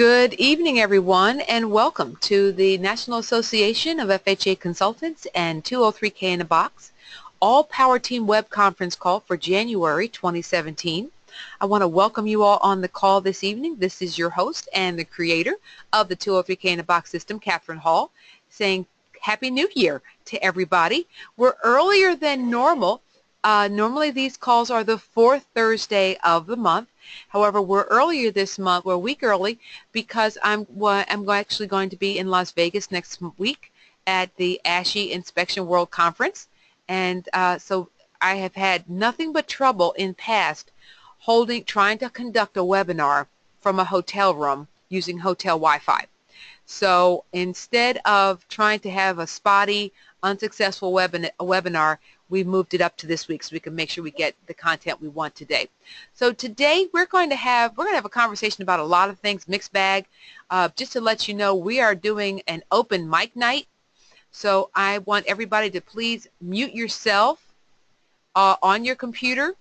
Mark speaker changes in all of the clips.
Speaker 1: Good evening, everyone, and welcome to the National Association of FHA Consultants and 203K in a Box All Power Team web conference call for January 2017. I want to welcome you all on the call this evening. This is your host and the creator of the 203K in a Box system, Catherine Hall, saying Happy New Year to everybody. We're earlier than normal. Normally these calls are the fourth Thursday of the month. However, we're earlier this month, we're a week early, because I'm actually going to be in Las Vegas next week at the ASHI Inspection World Conference. And so I have had nothing but trouble in past trying to conduct a webinar from a hotel room using hotel Wi-Fi. So instead of trying to have a spotty, unsuccessful webinar, we moved it up to this week so we can make sure we get the content we want today. So today we're going to have a conversation about a lot of things, mixed bag. Just to let you know, we are doing an open mic night. So I want everybody to please mute yourself on your computer,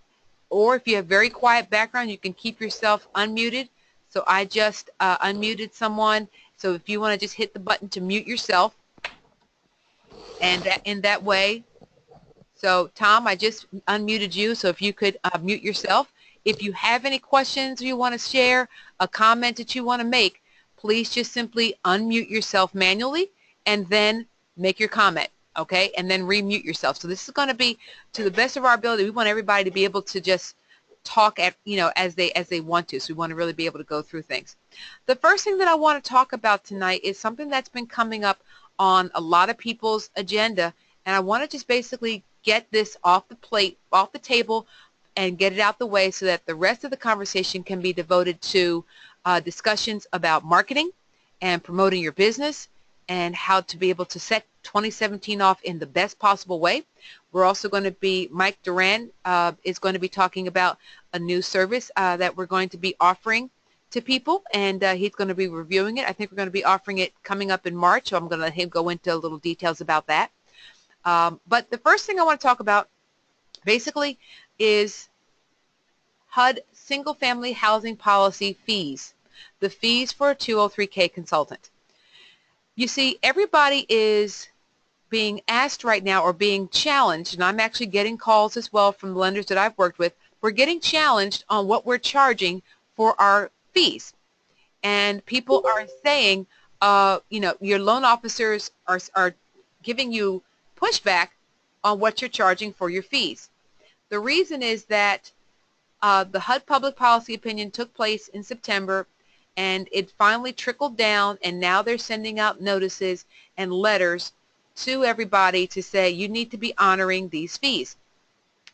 Speaker 1: or if you have very quiet background, you can keep yourself unmuted. So I just unmuted someone. So if you want to just hit the button to mute yourself, and in that way. So Tom, I just unmuted you, so if you could mute yourself. If you have any questions you want to share, a comment that you want to make, please just simply unmute yourself manually and then make your comment, okay? And then remute yourself. So this is going to be to the best of our ability. We want everybody to be able to just talk as they want to. So we want to really be able to go through things. The first thing that I want to talk about tonight is something that's been coming up on a lot of people's agenda, and I want to just basically get this off the table, and get it out the way so that the rest of the conversation can be devoted to discussions about marketing and promoting your business and how to be able to set 2017 off in the best possible way. We're also going to be, Mike Duran is going to be talking about a new service that we're going to be offering to people, and he's going to be reviewing it. I think we're going to be offering it coming up in March, so I'm going to let him go into little details about that. But the first thing I want to talk about basically is HUD single-family housing policy fees, the fees for a 203K consultant. You see, everybody is being asked right now, or being challenged, and I'm actually getting calls as well from the lenders that I've worked with. We're getting challenged on what we're charging for our fees. And people are saying, your loan officers are giving you pushback on what you're charging for your fees. The reason is that the HUD public policy opinion took place in September, and it finally trickled down, and now they're sending out notices and letters to everybody to say you need to be honoring these fees.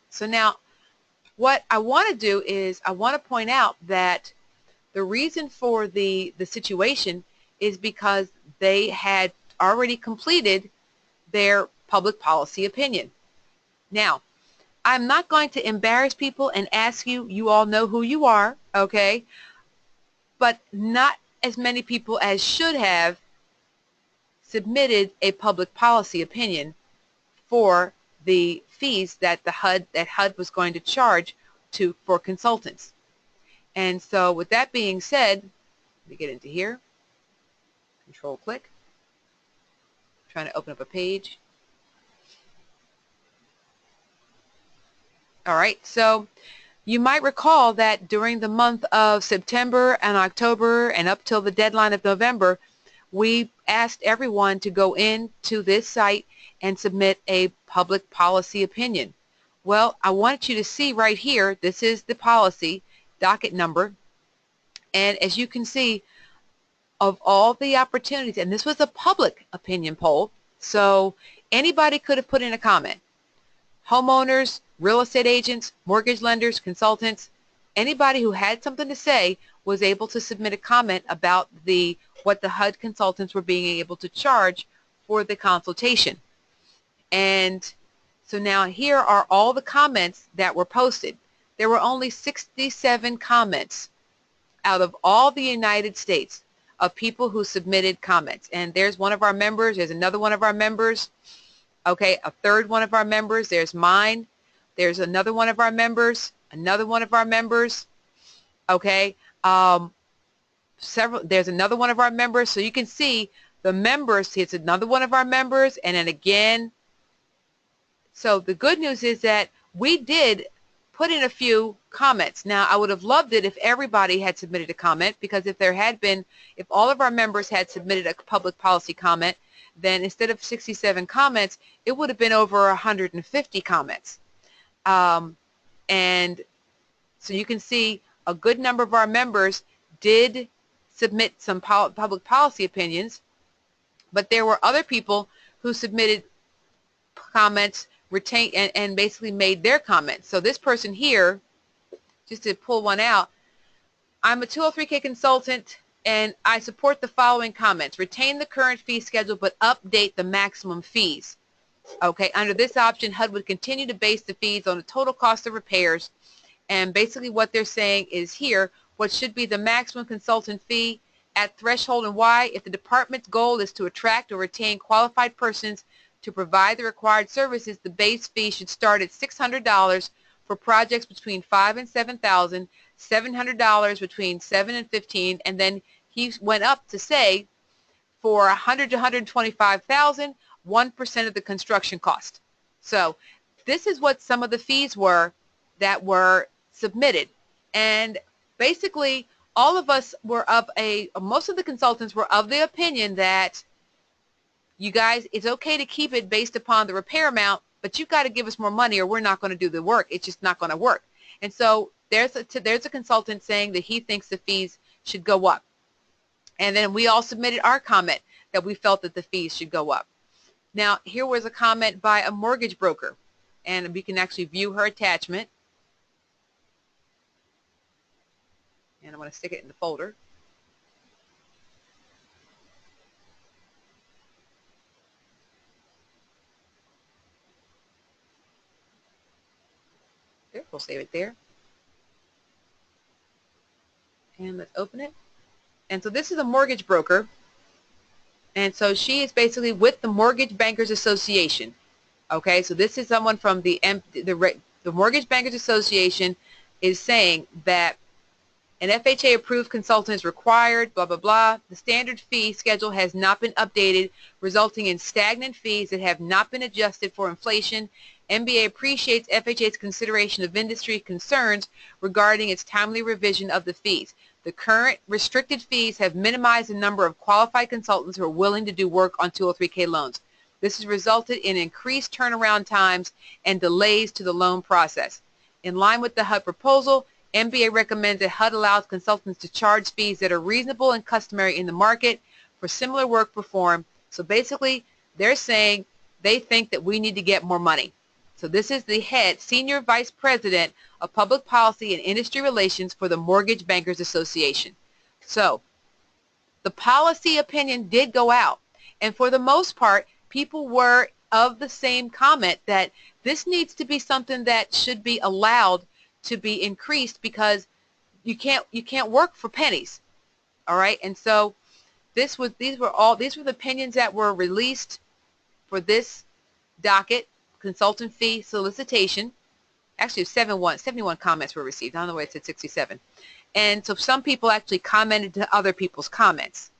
Speaker 1: So now what I want to do is I want to point out that the reason for the situation is because they had already completed their public policy opinion. Now, I'm not going to embarrass people and ask you, you all know who you are, okay? But not as many people as should have submitted a public policy opinion for the fees that HUD was going to charge for consultants. And so with that being said, let me get into here, control click, trying to open up a page. All right, so you might recall that during the month of September and October and up till the deadline of November, we asked everyone to go into this site and submit a public policy opinion. Well, I want you to see right here, this is the policy docket number, and as you can see, of all the opportunities, and this was a public opinion poll, so anybody could have put in a comment. Homeowners, real estate agents, mortgage lenders, consultants, anybody who had something to say was able to submit a comment about what the HUD consultants were being able to charge for the consultation. And so now here are all the comments that were posted. There were only 67 comments out of all the United States of people who submitted comments. And there's one of our members, there's another one of our members, okay, a third one of our members, there's mine, there's another one of our members, another one of our members, okay. there's another one of our members, so you can see the members, it's another one of our members, and then again. So the good news is that we did put in a few comments. Now, I would have loved it if everybody had submitted a comment, because if all of our members had submitted a public policy comment, then instead of 67 comments, it would have been over 150 comments. And so you can see a good number of our members did submit some public policy opinions, but there were other people who submitted comments, retained, and basically made their comments. So this person here, just to pull one out, I'm a 203K consultant and I support the following comments. Retain the current fee schedule but update the maximum fees. Okay, under this option, HUD would continue to base the fees on the total cost of repairs, and basically what they're saying is here, what should be the maximum consultant fee at threshold, and why. If the department's goal is to attract or retain qualified persons to provide the required services, the base fee should start at $600 for projects between $5,000 and $7,000, $700 between $7,000 and $15,000, and then he went up to say for $100,000 to $125,000, 1% of the construction cost. So this is what some of the fees were that were submitted, and basically all of us were most of the consultants were of the opinion that, you guys, it's okay to keep it based upon the repair amount, but you've got to give us more money or we're not going to do the work. It's just not going to work. And so there's a consultant saying that he thinks the fees should go up. And then we all submitted our comment that we felt that the fees should go up. Now, here was a comment by a mortgage broker, and we can actually view her attachment. And I'm going to stick it in the folder. There, we'll save it there. And let's open it. And so this is a mortgage broker. And so she is basically with the Mortgage Bankers Association. Okay, so this is someone from the Mortgage Bankers Association is saying that an FHA-approved consultant is required, blah, blah, blah. The standard fee schedule has not been updated, resulting in stagnant fees that have not been adjusted for inflation. MBA appreciates FHA's consideration of industry concerns regarding its timely revision of the fees. The current restricted fees have minimized the number of qualified consultants who are willing to do work on 203K loans. This has resulted in increased turnaround times and delays to the loan process. In line with the HUD proposal, MBA recommends that HUD allows consultants to charge fees that are reasonable and customary in the market for similar work performed. So basically, they're saying they think that we need to get more money. So this is the Senior Vice President of Public Policy and Industry Relations for the Mortgage Bankers Association. So the policy opinion did go out, and for the most part, people were of the same comment that this needs to be something that should be allowed to be increased, because you can't work for pennies. All right, and so these were the opinions that were released for this docket, consultant fee solicitation. Actually 71 comments were received. I don't know why it said 67. And so some people actually commented to other people's comments.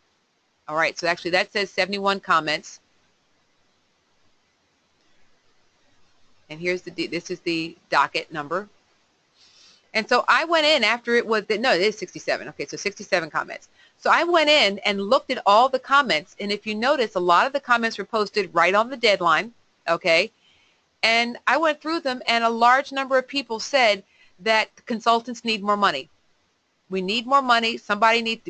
Speaker 1: All right, so actually that says 71 comments. And here's this is the docket number. And so I went in after it was, no, it is 67. Okay, so 67 comments. So I went in and looked at all the comments, and if you notice, a lot of the comments were posted right on the deadline, okay? And I went through them, and a large number of people said that consultants need more money. We need more money.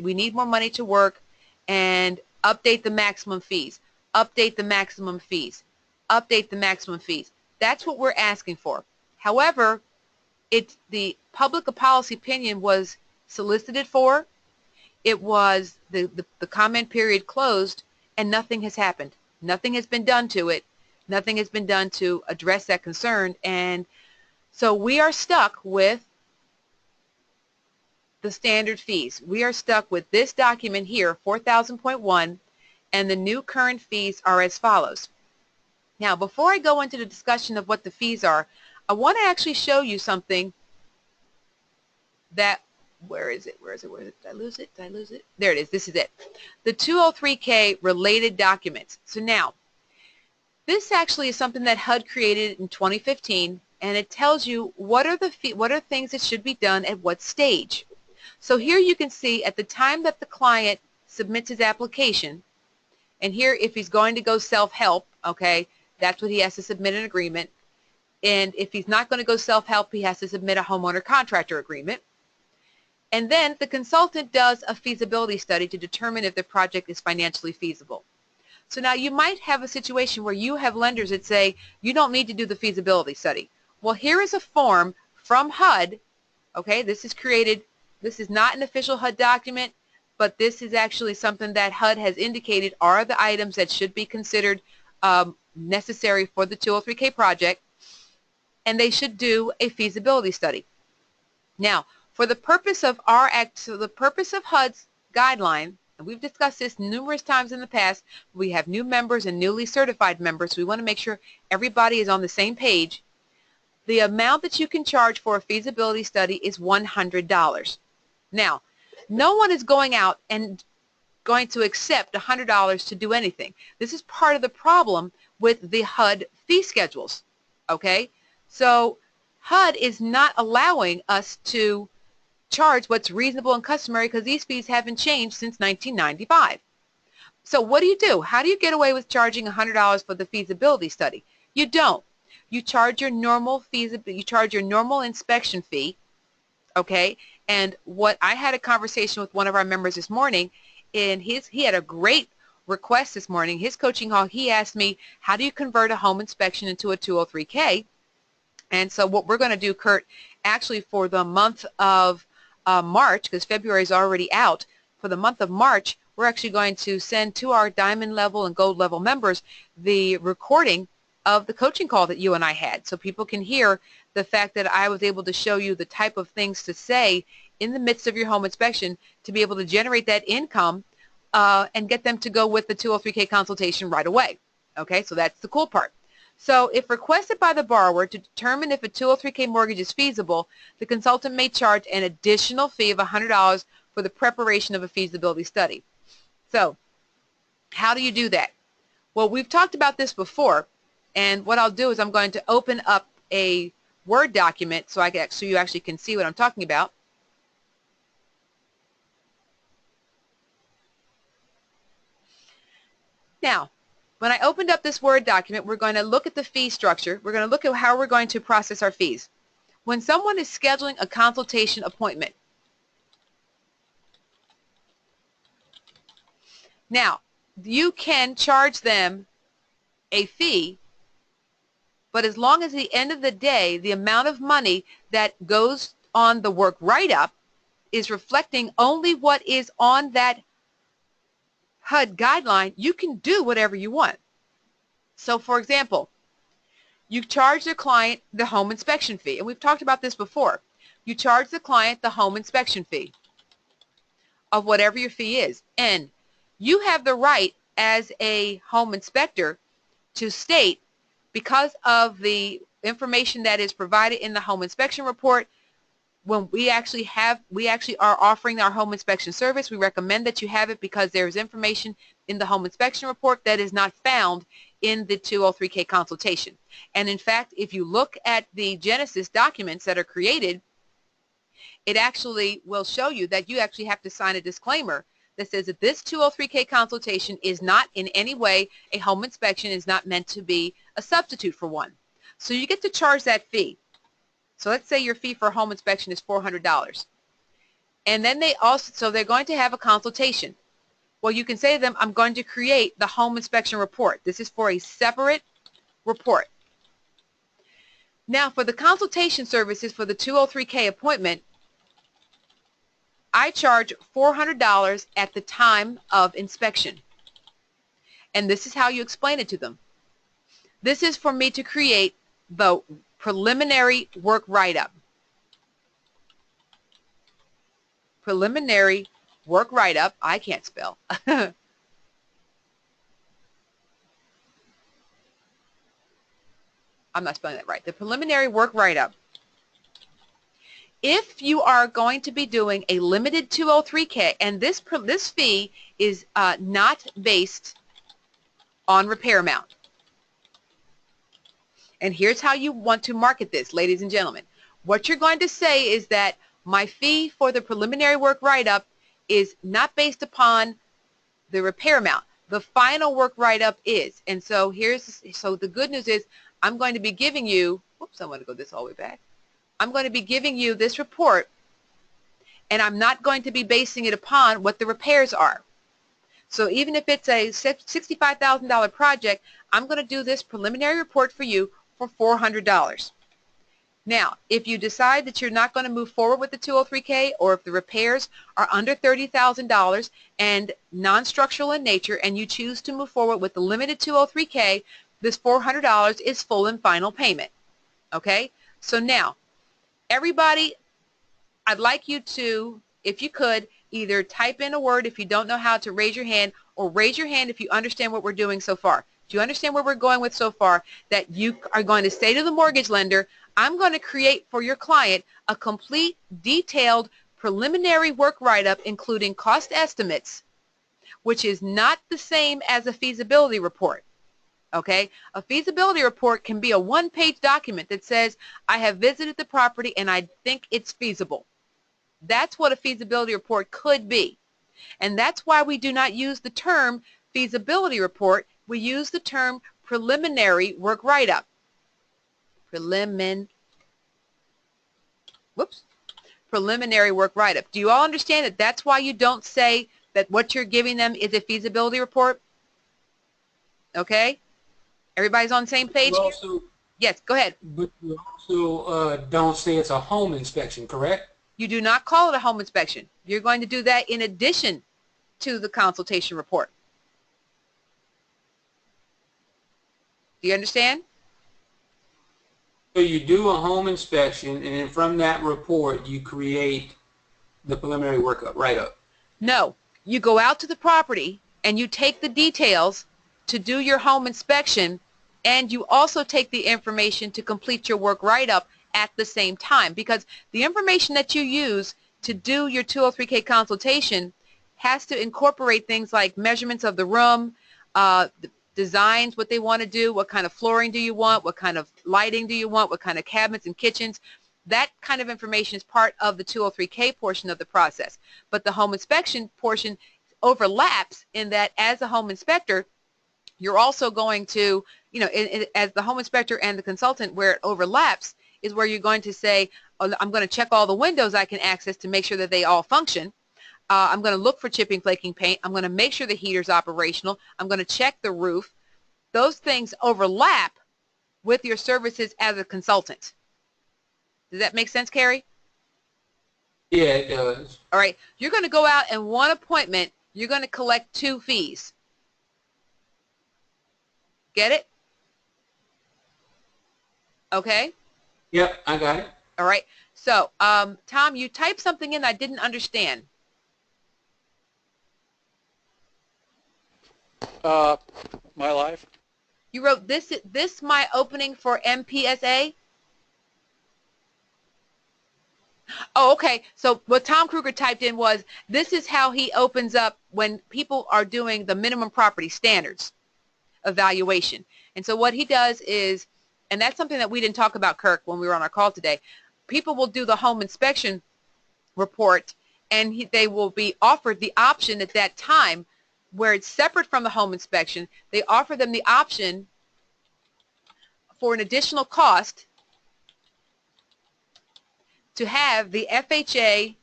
Speaker 1: We need more money to work, and update the maximum fees. Update the maximum fees. Update the maximum fees. That's what we're asking for. However, the public policy opinion was solicited for. It was the comment period closed, and nothing has happened. Nothing has been done to it. Nothing has been done to address that concern, and so we are stuck with the standard fees. We are stuck with this document here, 4000.1, and the new current fees are as follows. Now, before I go into the discussion of what the fees are, I want to actually show you something that where is it? Where is it? Where is it? Did I lose it? Did I lose it? There it is. This is it. The 203K related documents. So now, this actually is something that HUD created in 2015, and it tells you what are things that should be done at what stage. So here you can see at the time that the client submits his application, and here if he's going to go self-help, okay, that's what he has to submit an agreement. And if he's not going to go self-help, he has to submit a homeowner contractor agreement. And then the consultant does a feasibility study to determine if the project is financially feasible. So now you might have a situation where you have lenders that say you don't need to do the feasibility study. Well, here is a form from HUD. Okay, this is created. This is not an official HUD document, but this is actually something that HUD has indicated are the items that should be considered necessary for the 203K project, and they should do a feasibility study. Now, for the purpose of the purpose of HUD's guideline, and we've discussed this numerous times in the past, we have new members and newly certified members, so we want to make sure everybody is on the same page. The amount that you can charge for a feasibility study is $100. Now, no one is going out and going to accept $100 to do anything. This is part of the problem with the HUD fee schedules, okay? So HUD is not allowing us to charge what's reasonable and customary because these fees haven't changed since 1995. So what do? How do you get away with charging $100 for the feasibility study? You don't. You charge your normal inspection fee, okay? And what I had a conversation with one of our members this morning, and he had a great request this morning. His coaching call, he asked me, how do you convert a home inspection into a 203K? And so what we're going to do, Kurt, actually for the month of March, because February is already out, for the month of March, we're actually going to send to our diamond level and gold level members the recording of the coaching call that you and I had, so people can hear the fact that I was able to show you the type of things to say in the midst of your home inspection to be able to generate that income and get them to go with the 203K consultation right away. Okay, so that's the cool part. So if requested by the borrower to determine if a 203K mortgage is feasible, the consultant may charge an additional fee of $100 for the preparation of a feasibility study. So how do you do that? Well, we've talked about this before, and what I'll do is I'm going to open up a Word document so you actually can see what I'm talking about. Now, when I opened up this Word document, we're going to look at the fee structure. We're going to look at how we're going to process our fees. When someone is scheduling a consultation appointment, now, you can charge them a fee, but as long as at the end of the day, the amount of money that goes on the work write-up is reflecting only what is on that HUD guideline, you can do whatever you want. So, for example, you charge the client the home inspection fee, and we've talked about this before. You charge the client the home inspection fee of whatever your fee is, and you have the right as a home inspector to state, because of the information that is provided in the home inspection report, when we actually are offering our home inspection service, we recommend that you have it because there is information in the home inspection report that is not found in the 203K consultation. And in fact, if you look at the Genesis documents that are created, it actually will show you that you actually have to sign a disclaimer that says that this 203K consultation is not in any way a home inspection, is not meant to be a substitute for one. So you get to charge that fee. So let's say your fee for a home inspection is $400. And then they're going to have a consultation. Well, you can say to them, I'm going to create the home inspection report. This is for a separate report. Now, for the consultation services for the 203K appointment, I charge $400 at the time of inspection. And this is how you explain it to them. This is for me to create the preliminary work write-up. Preliminary work write-up. I can't spell. I'm not spelling that right. The preliminary work write-up If you are going to be doing a limited 203K, and this fee is not based on repair amount. And here's how you want to market this, ladies and gentlemen. What you're going to say is that my fee for the preliminary work write-up is not based upon the repair amount. The final work write-up is. And so the good news is I'm going to be giving you, whoops, I want to go this all the way back. I'm going to be giving you this report, and I'm not going to be basing it upon what the repairs are. So even if it's a $65,000 project, I'm going to do this preliminary report for you for $400. Now, if you decide that you're not going to move forward with the 203K, or if the repairs are under $30,000 and non-structural in nature, and you choose to move forward with the limited 203K, this $400 is full and final payment. Okay? So now, everybody, I'd like you to, if you could, either type in a word if you don't know how to raise your hand, or raise your hand if you understand what we're doing so far. Do you understand where we're going with so far? That you are going to say to the mortgage lender, I'm going to create for your client a complete, detailed, preliminary work write-up including cost estimates, which is not the same as a feasibility report. Okay? A feasibility report can be a one-page document that says, I have visited the property and I think it's feasible. That's what a feasibility report could be. And that's why we do not use the term feasibility report. We use the term preliminary work write-up. Preliminary work write-up. Do you all understand that that's why you don't say that what you're giving them is a feasibility report? Okay? Everybody's on the same page? Yes, go ahead.
Speaker 2: But you also don't say it's a home inspection, correct?
Speaker 1: You do not call it a home inspection. You're going to do that in addition to the consultation report. Do you understand?
Speaker 2: So you do a home inspection, and then from that report, you create the preliminary workup, write-up.
Speaker 1: No. You go out to the property, and you take the details to do your home inspection, and you also take the information to complete your work write-up at the same time, because the information that you use to do your 203K consultation has to incorporate things like measurements of the room, designs, what they want to do, what kind of flooring do you want, what kind of lighting do you want, what kind of cabinets and kitchens. That kind of information is part of the 203K portion of the process. But the home inspection portion overlaps in that as a home inspector, you're also going to, as the home inspector and the consultant, where it overlaps is where you're going to say, oh, I'm going to check all the windows I can access to make sure that they all function. I'm going to look for chipping, flaking paint. I'm going to make sure the heater's operational. I'm going to check the roof. Those things overlap with your services as a consultant. Does that make sense, Carrie?
Speaker 2: Yeah, it does.
Speaker 1: All right. You're going to go out and one appointment, you're going to collect 2 fees. Get it? Okay?
Speaker 2: Yep, I got it.
Speaker 1: All right. So, Tom, you typed something in I didn't understand.
Speaker 3: My life?
Speaker 1: You wrote this my opening for MPSA? Oh, okay. So what Tom Kruger typed in was, this is how he opens up when people are doing the minimum property standards evaluation. And so what he does is, and that's something that we didn't talk about, Kirk, when we were on our call today, people will do the home inspection report, and they will be offered the option at that time, where it's separate from the home inspection, they offer them the option for an additional cost to have the FHA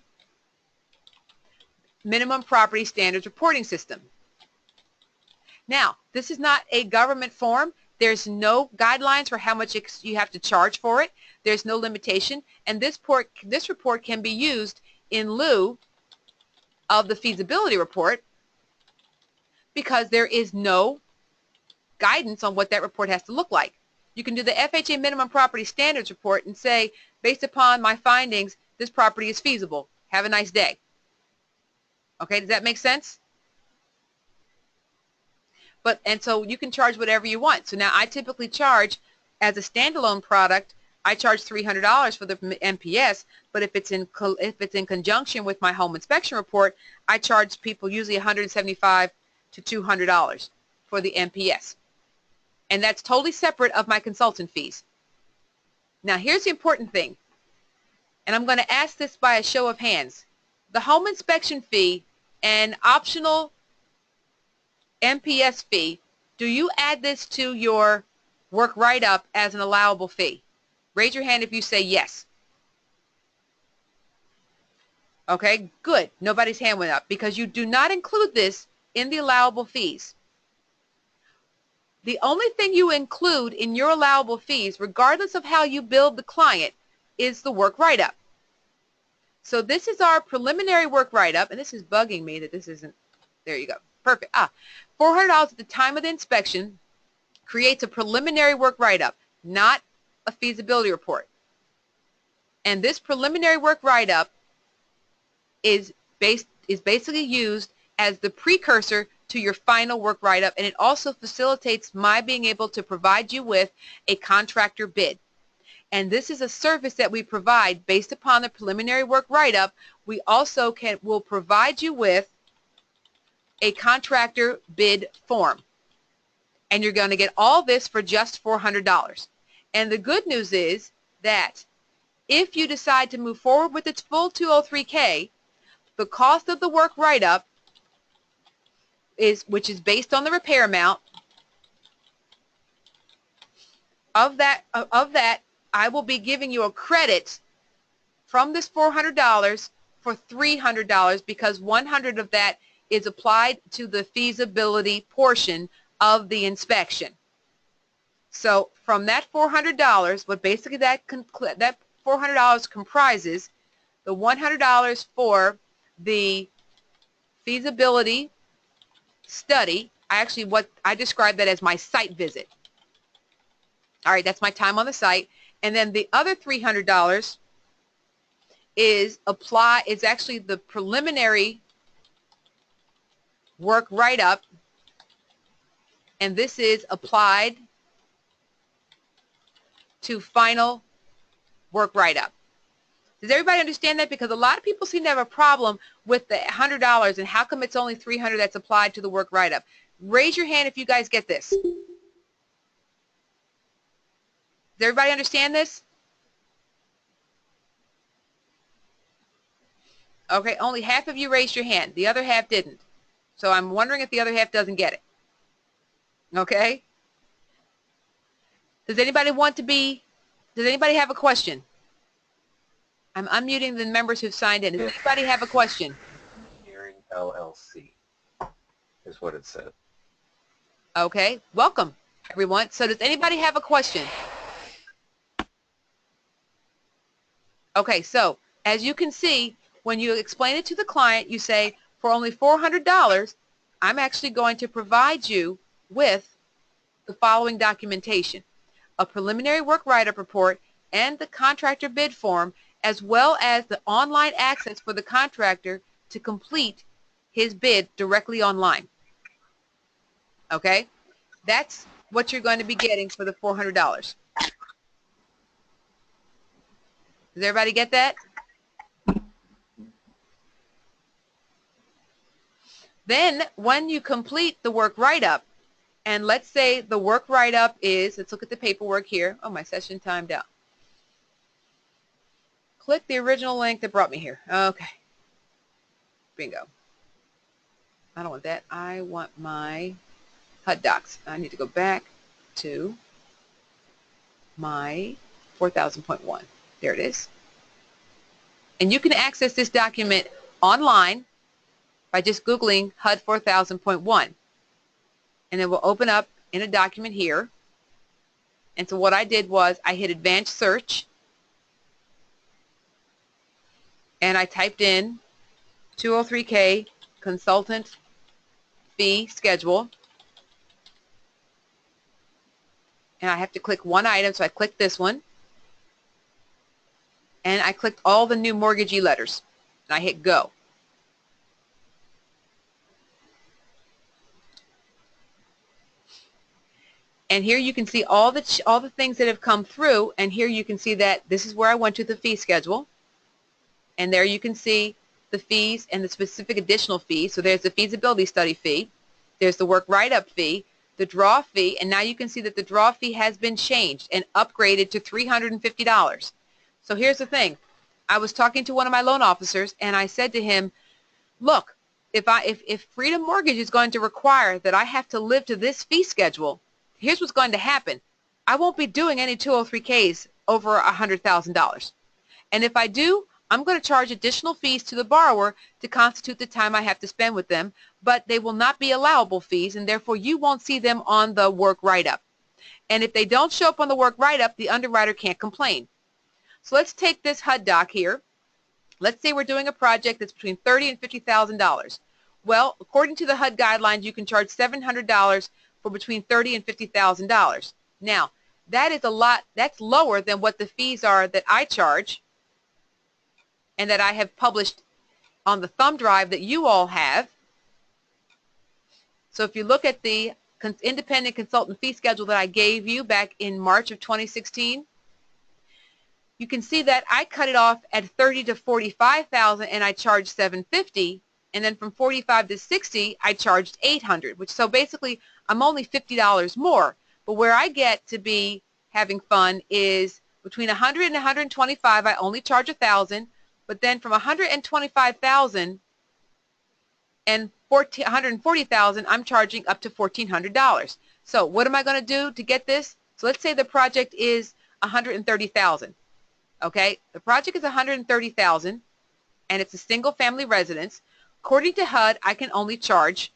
Speaker 1: minimum property standards reporting system. Now, this is not a government form. There's no guidelines for how much you have to charge for it. There's no limitation, and this report can be used in lieu of the feasibility report, because there is no guidance on what that report has to look like. You can do the FHA minimum property standards report and say, based upon my findings, this property is feasible. Have a nice day. Okay, does that make sense? And so you can charge whatever you want. So now I typically charge, as a standalone product, I charge $300 for the MPS, but if it's in conjunction with my home inspection report, I charge people usually $175 to $200 for the MPS. And that's totally separate of my consultant fees. Now here's the important thing, and I'm going to ask this by a show of hands. The home inspection fee and optional MPS fee, do you add this to your work write-up as an allowable fee? Raise your hand if you say yes. Okay, good. Nobody's hand went up because you do not include this in the allowable fees. The only thing you include in your allowable fees, regardless of how you build the client, is the work write-up. So this is our preliminary work write-up, and this is bugging me that this isn't, there you go. Perfect. $400 at the time of the inspection creates a preliminary work write-up, not a feasibility report. And this preliminary work write-up is basically used as the precursor to your final work write-up, and it also facilitates my being able to provide you with a contractor bid. And this is a service that we provide based upon the preliminary work write-up. We also will provide you with a contractor bid form. And you're going to get all this for just $400. And the good news is that if you decide to move forward with its full 203K, the cost of the work write-up which is based on the repair amount, of that I will be giving you a credit from this $400 for $300 because $100 of that is applied to the feasibility portion of the inspection. So from that $400, what basically that $400 comprises, the $100 for the feasibility study. What I describe that as my site visit. All right, that's my time on the site. And then the other $300 is actually the preliminary work write-up, and this is applied to final work write-up. Does everybody understand that? Because a lot of people seem to have a problem with the $100 and how come it's only $300 that's applied to the work write-up. Raise your hand if you guys get this. Does everybody understand this? Okay, only half of you raised your hand. The other half didn't. So I'm wondering if the other half doesn't get it. Okay? Does anybody have a question? I'm unmuting the members who've signed in. Does anybody have a question?
Speaker 4: Engineering LLC is what it said.
Speaker 1: Okay, welcome everyone. So does anybody have a question? Okay, so as you can see, when you explain it to the client, you say, for only $400, I'm actually going to provide you with the following documentation: a preliminary work write-up report and the contractor bid form, as well as the online access for the contractor to complete his bid directly online. Okay? That's what you're going to be getting for the $400. Does everybody get that? Then when you complete the work write-up, and let's say the work write-up is, let's look at the paperwork here. Oh, my session timed out. Click the original link that brought me here. Okay. Bingo. I don't want that. I want my HUD docs. I need to go back to my 4000.1. There it is. And you can access this document online by just Googling HUD 4000.1. And it will open up in a document here. And so what I did was I hit advanced search, and I typed in 203K consultant fee schedule. And I have to click one item, so I clicked this one. And I clicked all the new mortgagee letters. And I hit go. And here you can see all the things that have come through, and here you can see that this is where I went to the fee schedule, and there you can see the fees and the specific additional fees. So there's the feasibility study fee, there's the work write-up fee, the draw fee, and now you can see that the draw fee has been changed and upgraded to $350. So here's the thing. I was talking to one of my loan officers, and I said to him, look, if Freedom Mortgage is going to require that I have to live to this fee schedule, here's what's going to happen. I won't be doing any 203Ks over $100,000. And if I do, I'm going to charge additional fees to the borrower to constitute the time I have to spend with them, but they will not be allowable fees, and therefore you won't see them on the work write-up. And if they don't show up on the work write-up, the underwriter can't complain. So let's take this HUD doc here. Let's say we're doing a project that's between $30,000 and $50,000. Well, according to the HUD guidelines, you can charge $700 for between $30,000 and $50,000. Now, that is a lot. That's lower than what the fees are that I charge and that I have published on the thumb drive that you all have. So if you look at the independent consultant fee schedule that I gave you back in March of 2016, you can see that I cut it off at 30 to 45,000 and I charged 750, and then from 45 to 60 I charged 800, which so basically I'm only $50 more. But where I get to be having fun is between 100 and 125 I only charge 1,000, but then from 125,000 and 140,000 I'm charging up to $1,400. So what am I going to do to get this? So let's say the project is 130,000. Okay, the project is 130,000 and it's a single family residence. According to HUD, I can only charge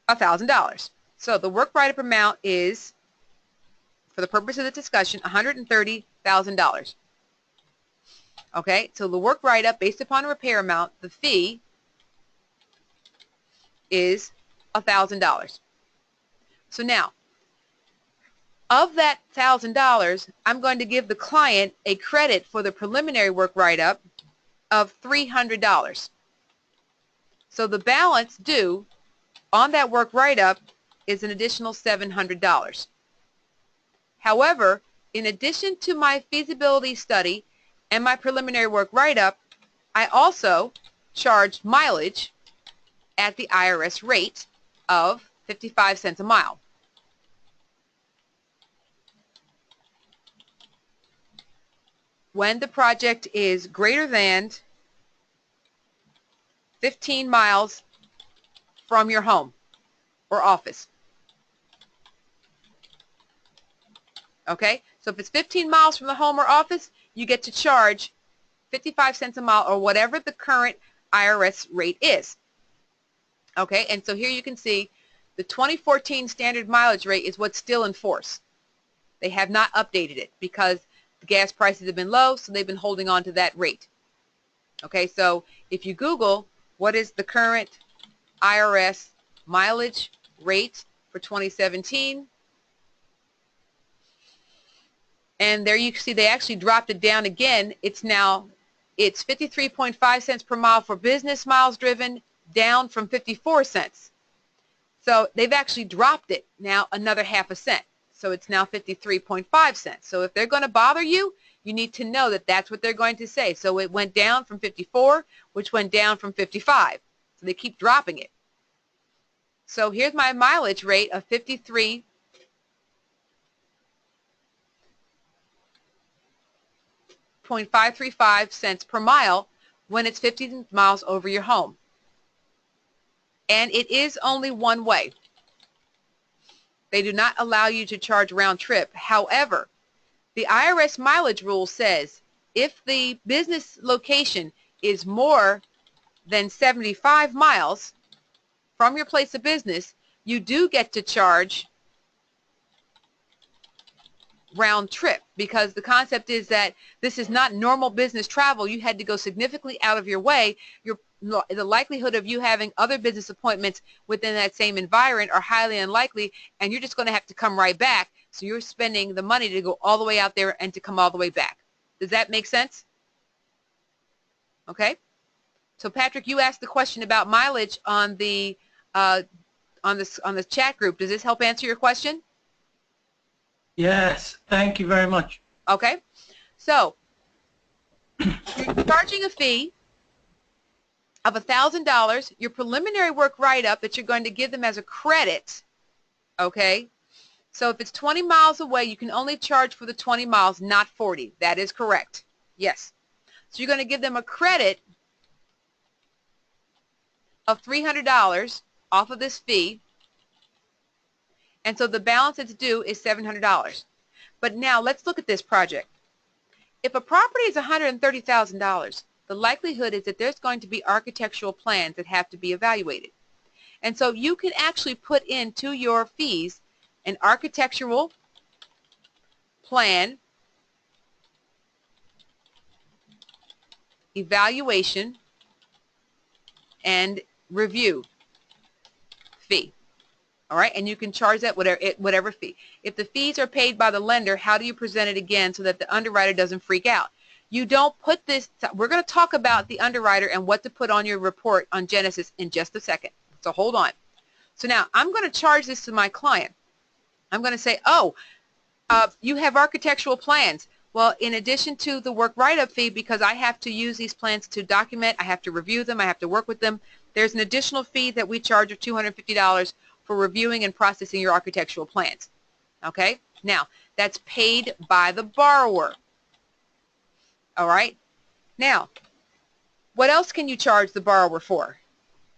Speaker 1: $1,000. So the work write-up amount is, for the purpose of the discussion, $130,000. Okay, so the work write-up based upon repair amount, the fee is $1,000. So now, of that $1,000, I'm going to give the client a credit for the preliminary work write-up of $300. So the balance due on that work write-up is an additional $700. However, in addition to my feasibility study and my preliminary work write-up, I also charge mileage at the IRS rate of 55 cents a mile. When the project is greater than 15 miles from your home or office. Okay, so if it's 15 miles from the home or office, you get to charge 55 cents a mile or whatever the current IRS rate is. Okay, and so here you can see the 2014 standard mileage rate is what's still in force. They have not updated it because the gas prices have been low, so they've been holding on to that rate. Okay, so if you Google what is the current IRS mileage rate for 2017, and there you see they actually dropped it down again. It's 53.5 cents per mile for business miles driven, down from 54 cents. So they've actually dropped it now another half a cent. So it's now 53.5 cents. So if they're going to bother you, you need to know that that's what they're going to say. So it went down from 54, which went down from 55. So they keep dropping it. So here's my mileage rate of 53.535 cents per mile when it's 50 miles over your home. And it is only one way. They do not allow you to charge round trip. However, the IRS mileage rule says if the business location is more than 75 miles from your place of business, you do get to charge round trip, because the concept is that this is not normal business travel. You had to go significantly out of your way. The likelihood of you having other business appointments within that same environment are highly unlikely, and you're just going to have to come right back. So you're spending the money to go all the way out there and to come all the way back. Does that make sense? Okay. So Patrick, you asked the question about mileage on the the chat group. Does this help answer your question?
Speaker 5: Yes, thank you very much.
Speaker 1: Okay. So you're charging a fee of $1,000, your preliminary work write-up that you're going to give them as a credit, okay? So if it's 20 miles away, you can only charge for the 20 miles, not 40. That is correct. Yes. So you're going to give them a credit of $300 off of this fee, and so the balance that's due is $700. But now let's look at this project. If a property is $130,000, the likelihood is that there's going to be architectural plans that have to be evaluated. And so you can actually put into your fees an architectural plan, evaluation, and review fee. All right, and you can charge that whatever fee. If the fees are paid by the lender, how do you present it again so that the underwriter doesn't freak out? You don't put this, we're going to talk about the underwriter and what to put on your report on Genesis in just a second. So hold on. So now I'm going to charge this to my client. I'm going to say, oh, you have architectural plans. Well, in addition to the work write-up fee, because I have to use these plans to document, I have to review them, I have to work with them, there's an additional fee that we charge of $250 for reviewing and processing your architectural plans. Okay? Now, that's paid by the borrower. All right? Now, what else can you charge the borrower for?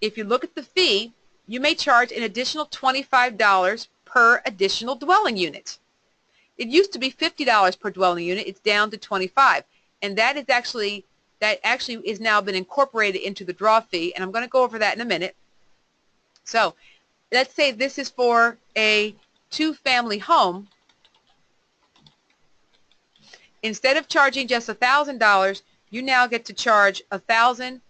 Speaker 1: If you look at the fee, you may charge an additional $25 per additional dwelling unit. It used to be $50 per dwelling unit. It's down to $25, and that actually is now been incorporated into the draw fee, and I'm going to go over that in a minute. So let's say this is for a two-family home. Instead of charging just $1,000, you now get to charge $1,000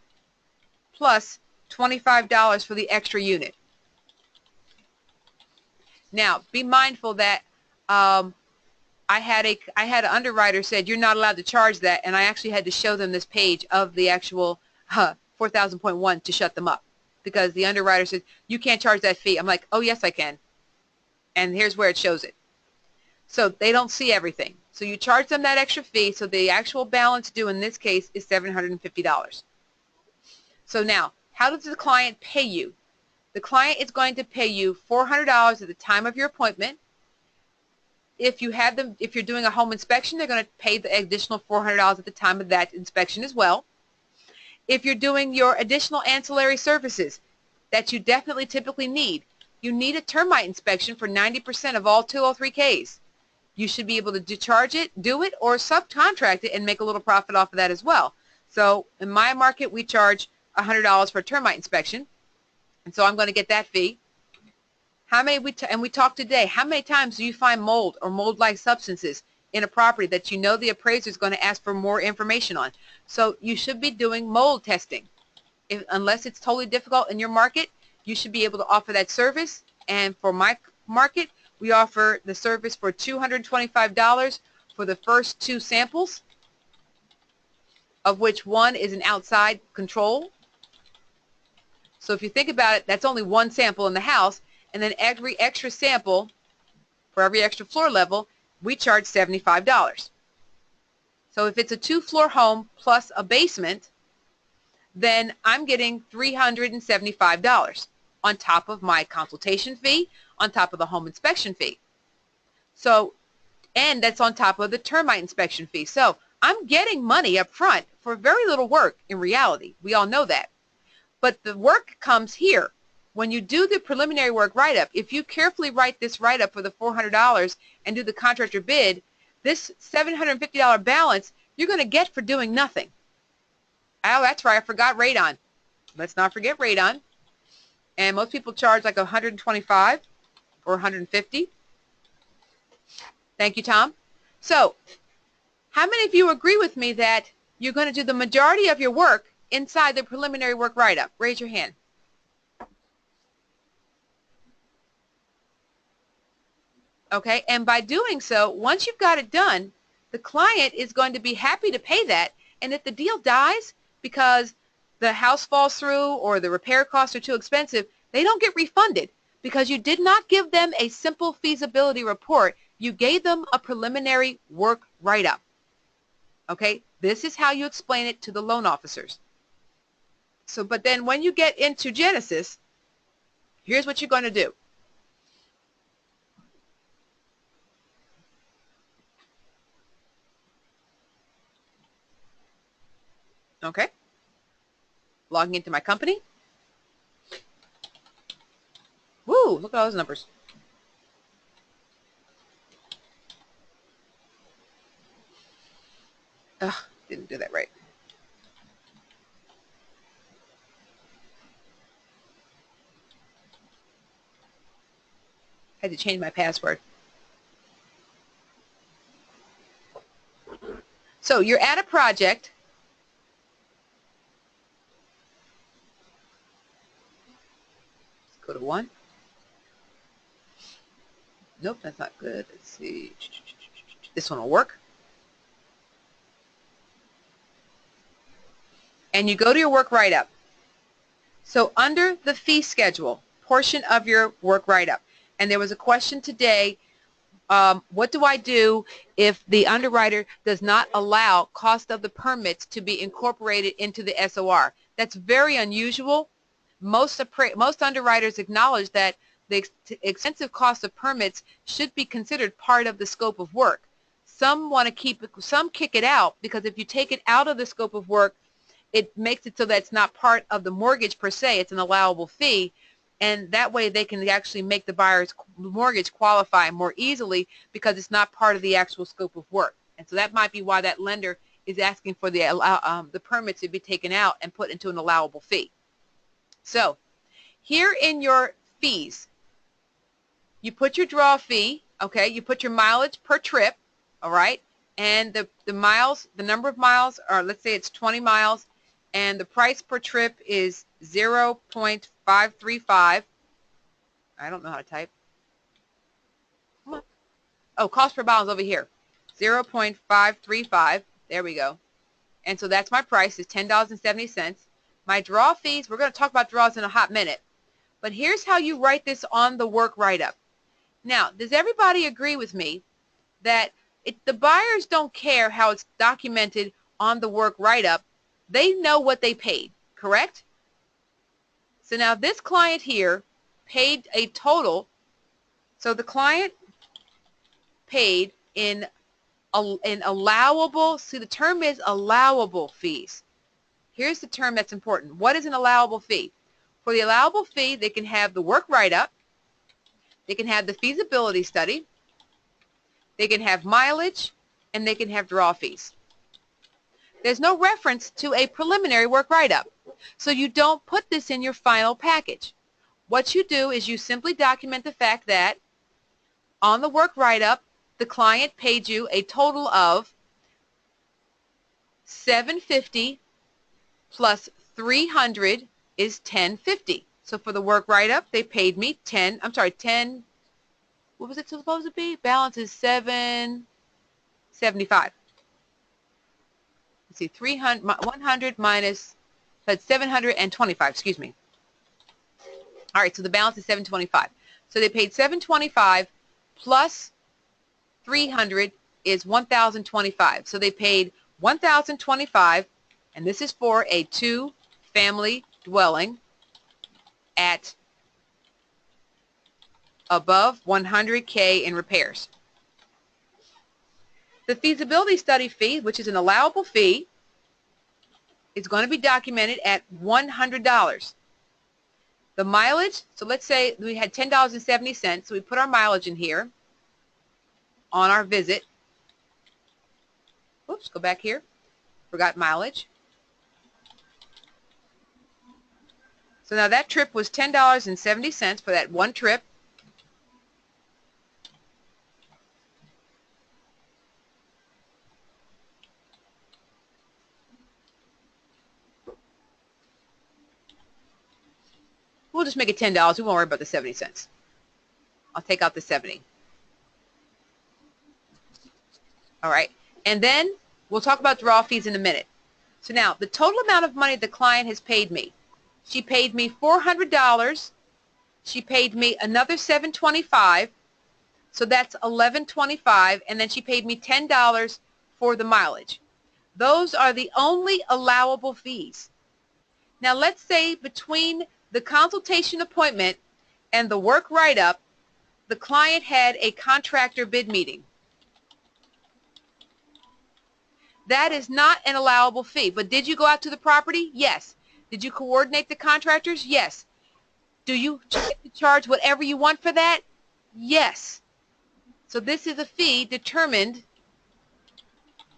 Speaker 1: plus $25 for the extra unit. Now, be mindful that I had an underwriter said you're not allowed to charge that, and I actually had to show them this page of the actual 4000.1 to shut them up, because the underwriter said you can't charge that fee. I'm like, oh yes I can, and here's where it shows it. So they don't see everything. So you charge them that extra fee, so the actual balance due in this case is $750. So now, how does the client pay you? The client is going to pay you $400 at the time of your appointment. If you're doing a home inspection, they're going to pay the additional $400 at the time of that inspection as well. If you're doing your additional ancillary services that you definitely typically need, you need a termite inspection for 90% of all 203Ks. You should be able to do it, or subcontract it and make a little profit off of that as well. So in my market, we charge $100 for a termite inspection, and so I'm going to get that fee. And we talked today, how many times do you find mold or mold-like substances in a property that you know the appraiser is going to ask for more information on? So you should be doing mold testing. Unless it's totally difficult in your market, you should be able to offer that service. And for my market, we offer the service for $225 for the first 2 samples, of which one is an outside control. So if you think about it, that's only 1 sample in the house, and then every extra sample, for every extra floor level, we charge $75. So if it's a 2-floor home plus a basement, then I'm getting $375 on top of my consultation fee, on top of the home inspection fee. So, and that's on top of the termite inspection fee. So I'm getting money up front for very little work in reality. We all know that. But the work comes here. When you do the preliminary work write-up, if you carefully write this write-up for the $400 and do the contractor bid, this $750 balance you're going to get for doing nothing. Oh, that's right, I forgot radon. Let's not forget radon. And most people charge like $125 or $150. Thank you, Tom. So, how many of you agree with me that you're going to do the majority of your work inside the preliminary work write-up? Raise your hand. Okay, and by doing so, once you've got it done, the client is going to be happy to pay that, and if the deal dies because the house falls through or the repair costs are too expensive, they don't get refunded because you did not give them a simple feasibility report. You gave them a preliminary work write-up. Okay, this is how you explain it to the loan officers. So, but then when you get into Genesis, here's what you're going to do. Okay, logging into my company. Woo, look at all those numbers. Ugh, didn't do that right. Had to change my password. So you're at a project. Let's go to 1. Nope, that's not good. Let's see. This one will work. And you go to your work write-up. So under the fee schedule portion of your work write-up, and there was a question today, what do I do if the underwriter does not allow cost of the permits to be incorporated into the SOR? That's very unusual. Most underwriters acknowledge that the extensive cost of permits should be considered part of the scope of work. Some want to keep it, some kick it out, because if you take it out of the scope of work, it makes it so that it's not part of the mortgage per se. It's an allowable fee, and that way they can actually make the buyer's mortgage qualify more easily because it's not part of the actual scope of work. And so that might be why that lender is asking for the permits to be taken out and put into an allowable fee. So here in your fees, you put your draw fee, okay, you put your mileage per trip, all right, and the miles, the number of miles, or let's say it's 20 miles, and the price per trip is 0.535. I don't know how to type. Come on. Oh, cost per mile is over here. 0.535. There we go. And so that's my price, is $10.70. My draw fees, we're going to talk about draws in a hot minute. But here's how you write this on the work write-up. Now, does everybody agree with me that the buyers don't care how it's documented on the work write-up? They know what they paid, correct? So now this client here paid a total. So the client paid in allowable, see the term is allowable fees. Here's the term that's important. What is an allowable fee? For the allowable fee, they can have the work write-up, they can have the feasibility study, they can have mileage, and they can have draw fees. There's no reference to a preliminary work write-up, so you don't put this in your final package. What you do is you simply document the fact that on the work write-up, the client paid you a total of $750 plus $300 is $1050. So for the work write-up, they paid me 10, what was it supposed to be? Balance is $775. Let's see, 100 minus, that's 725, excuse me. All right, so the balance is 725. So they paid 725 plus 300 is 1,025. So they paid 1,025, and this is for a 2-family dwelling at above 100K in repairs. The feasibility study fee, which is an allowable fee, is going to be documented at $100. The mileage, so let's say we had $10.70, so we put our mileage in here on our visit. Oops, go back here. Forgot mileage. So now that trip was $10.70 for that one trip. We'll just make it $10. We won't worry about the 70 cents. I'll take out the 70. All right. And then we'll talk about draw fees in a minute. So now the total amount of money the client has paid me. She paid me $400 She paid me another $7.25, so that's $11.25, and then she paid me $10 for the mileage. Those are the only allowable fees. Now let's say between the consultation appointment and the work write-up, the client had a contractor bid meeting. That is not an allowable fee. But did you go out to the property? Yes. Did you coordinate the contractors? Yes. Do you get to charge whatever you want for that? Yes. So this is a fee determined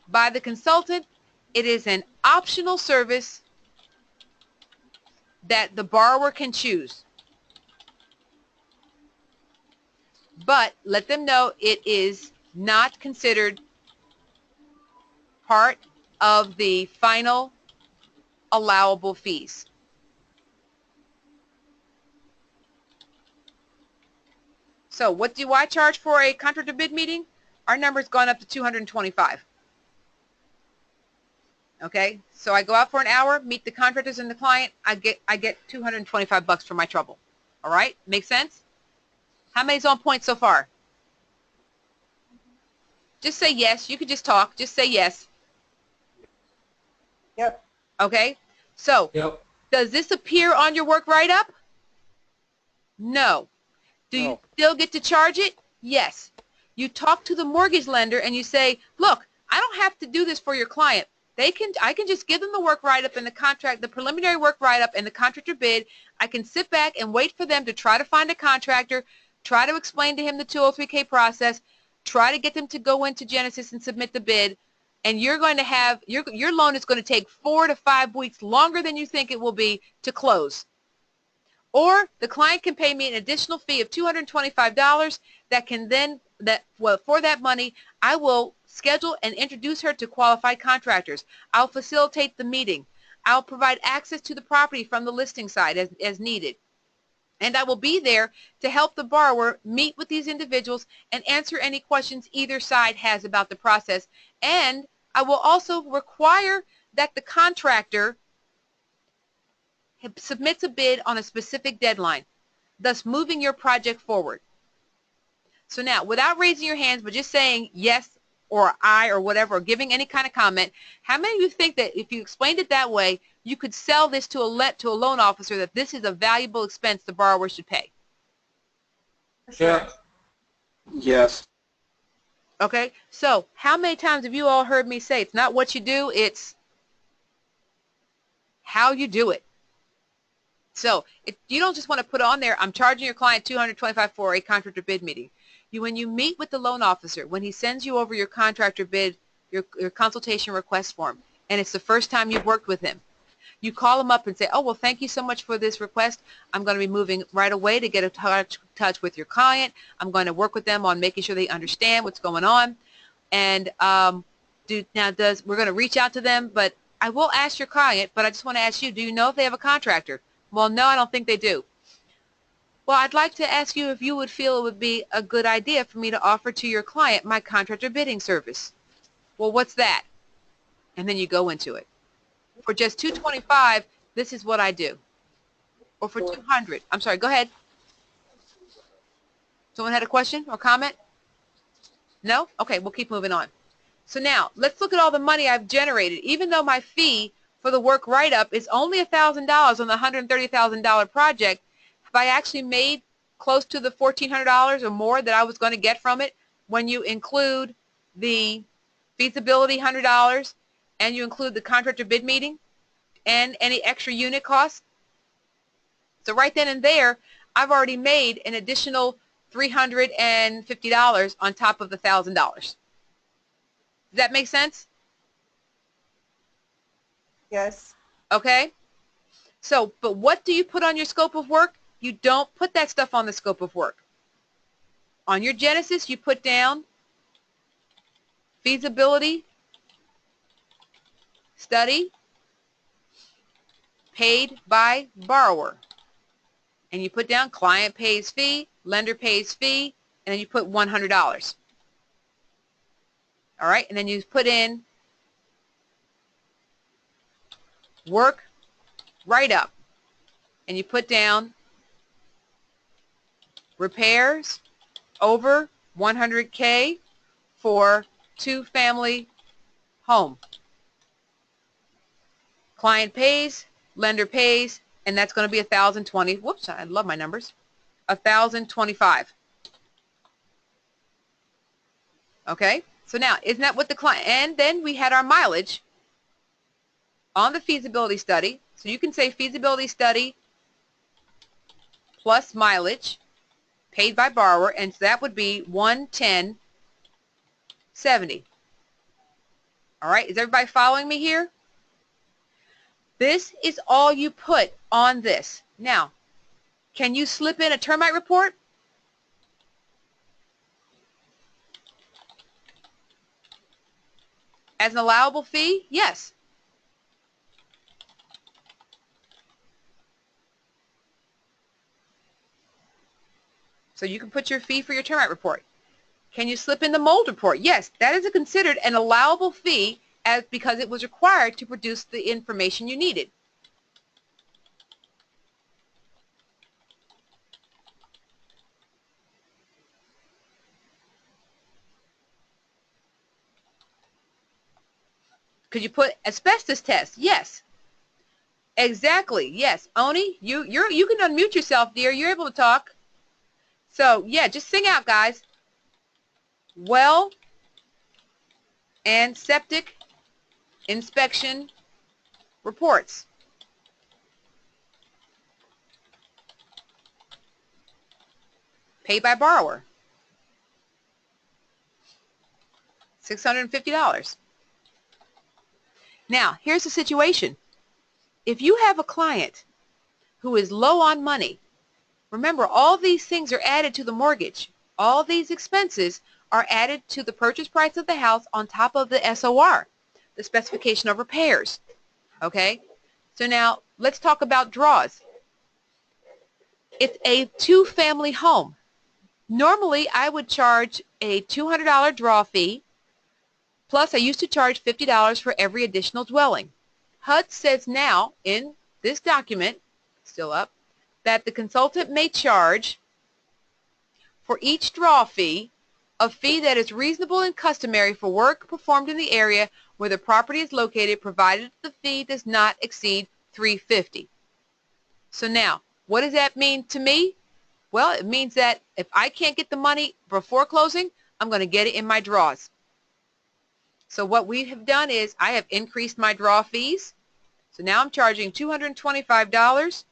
Speaker 1: by the consultant. It is an optional service that the borrower can choose. But let them know it is not considered part of the final allowable fees. So what do I charge for a contractor bid meeting? Our number's gone up to $225. Okay, so I go out for an hour, meet the contractors and the client. I get $225 for my trouble. All right, make sense? How many's on point so far? Just say yes. You can just talk. Just say yes.
Speaker 4: Yep.
Speaker 1: Okay, so
Speaker 2: Yep.
Speaker 1: does this appear on your work write-up? No. Do you
Speaker 3: No.
Speaker 1: still get to charge it? Yes. You talk to the mortgage lender and you say, look, I don't have to do this for your client. I can just give them the work write-up and the contract, the preliminary work write-up and the contractor bid. I can sit back and wait for them to try to find a contractor, try to explain to him the 203K process, try to get them to go into Genesis and submit the bid, and you're going to have, your loan is going to take 4 to 5 weeks longer than you think it will be to close. Or the client can pay me an additional fee of $225 that can then, for that money, I will schedule and introduce her to qualified contractors. I'll facilitate the meeting. I'll provide access to the property from the listing side as needed. And I will be there to help the borrower meet with these individuals and answer any questions either side has about the process. And I will also require that the contractor submits a bid on a specific deadline, thus moving your project forward. So now, without raising your hands, but just saying yes or I or whatever, or giving any kind of comment, how many of you think that if you explained it that way, you could sell this to a loan officer that this is a valuable expense the borrower should pay?
Speaker 2: Yeah.
Speaker 3: Yes.
Speaker 1: Okay, so how many times have you all heard me say it's not what you do, it's how you do it? So if you don't just want to put on there, I'm charging your client $225 for a contractor bid meeting. When you meet with the loan officer, when he sends you over your contractor bid, your consultation request form, and it's the first time you've worked with him, you call him up and say, oh, well, thank you so much for this request. I'm going to be moving right away to get in touch with your client. I'm going to work with them on making sure they understand what's going on. And we're going to reach out to them, but I will ask your client, but I just want to ask you, do you know if they have a contractor? Well, no, I don't think they do. Well, I'd like to ask you if you would feel it would be a good idea for me to offer to your client my contractor bidding service. Well, what's that? And then you go into it. For just $225, this is what I do. Or for $200. I'm sorry, go ahead. Someone had a question or comment? No? Okay, we'll keep moving on. So now, let's look at all the money I've generated. Even though my fee for the work write-up is only $1,000 on the $130,000 project, have I actually made close to the $1,400 or more that I was going to get from it when you include the feasibility $100 and you include the contractor bid meeting and any extra unit costs? So right then and there, I've already made an additional $350 on top of the $1,000. Does that make sense?
Speaker 5: Yes.
Speaker 1: Okay? So, but what do you put on your scope of work? You don't put that stuff on the scope of work. On your Genesis, you put down feasibility study paid by borrower. And you put down client pays fee, lender pays fee, and then you put $100. All right? And then you put in work write-up, and you put down repairs over 100K for two-family home. Client pays, lender pays, and that's going to be 1,020. Whoops, I love my numbers. 1,025. Okay, so now isn't that what the client, and then we had our mileage on the feasibility study. So you can say feasibility study plus mileage paid by borrower, and so that would be 110.70. All right, is everybody following me here? This is all you put on this. Now, can you slip in a termite report? As an allowable fee? Yes. So you can put your fee for your termite report. Can you slip in the mold report? Yes, that is considered an allowable fee because it was required to produce the information you needed. Could you put asbestos test? Yes. Exactly. Yes. Oni, you can unmute yourself, dear. You're able to talk. So yeah, just sing out, guys. Well and septic inspection reports. Paid by borrower. $650. Now, here's the situation. If you have a client who is low on money, remember all these things are added to the mortgage. All these expenses are added to the purchase price of the house on top of the SOR, the specification of repairs. Okay? So now let's talk about draws. It's a two-family home. Normally I would charge a $200 draw fee, plus I used to charge $50 for every additional dwelling. HUD says now in this document, still up, that the consultant may charge for each draw fee a fee that is reasonable and customary for work performed in the area where the property is located, provided the fee does not exceed $350. So now, what does that mean to me? Well, it means that if I can't get the money before closing, I'm going to get it in my draws. So what we have done is I have increased my draw fees. So now I'm charging $225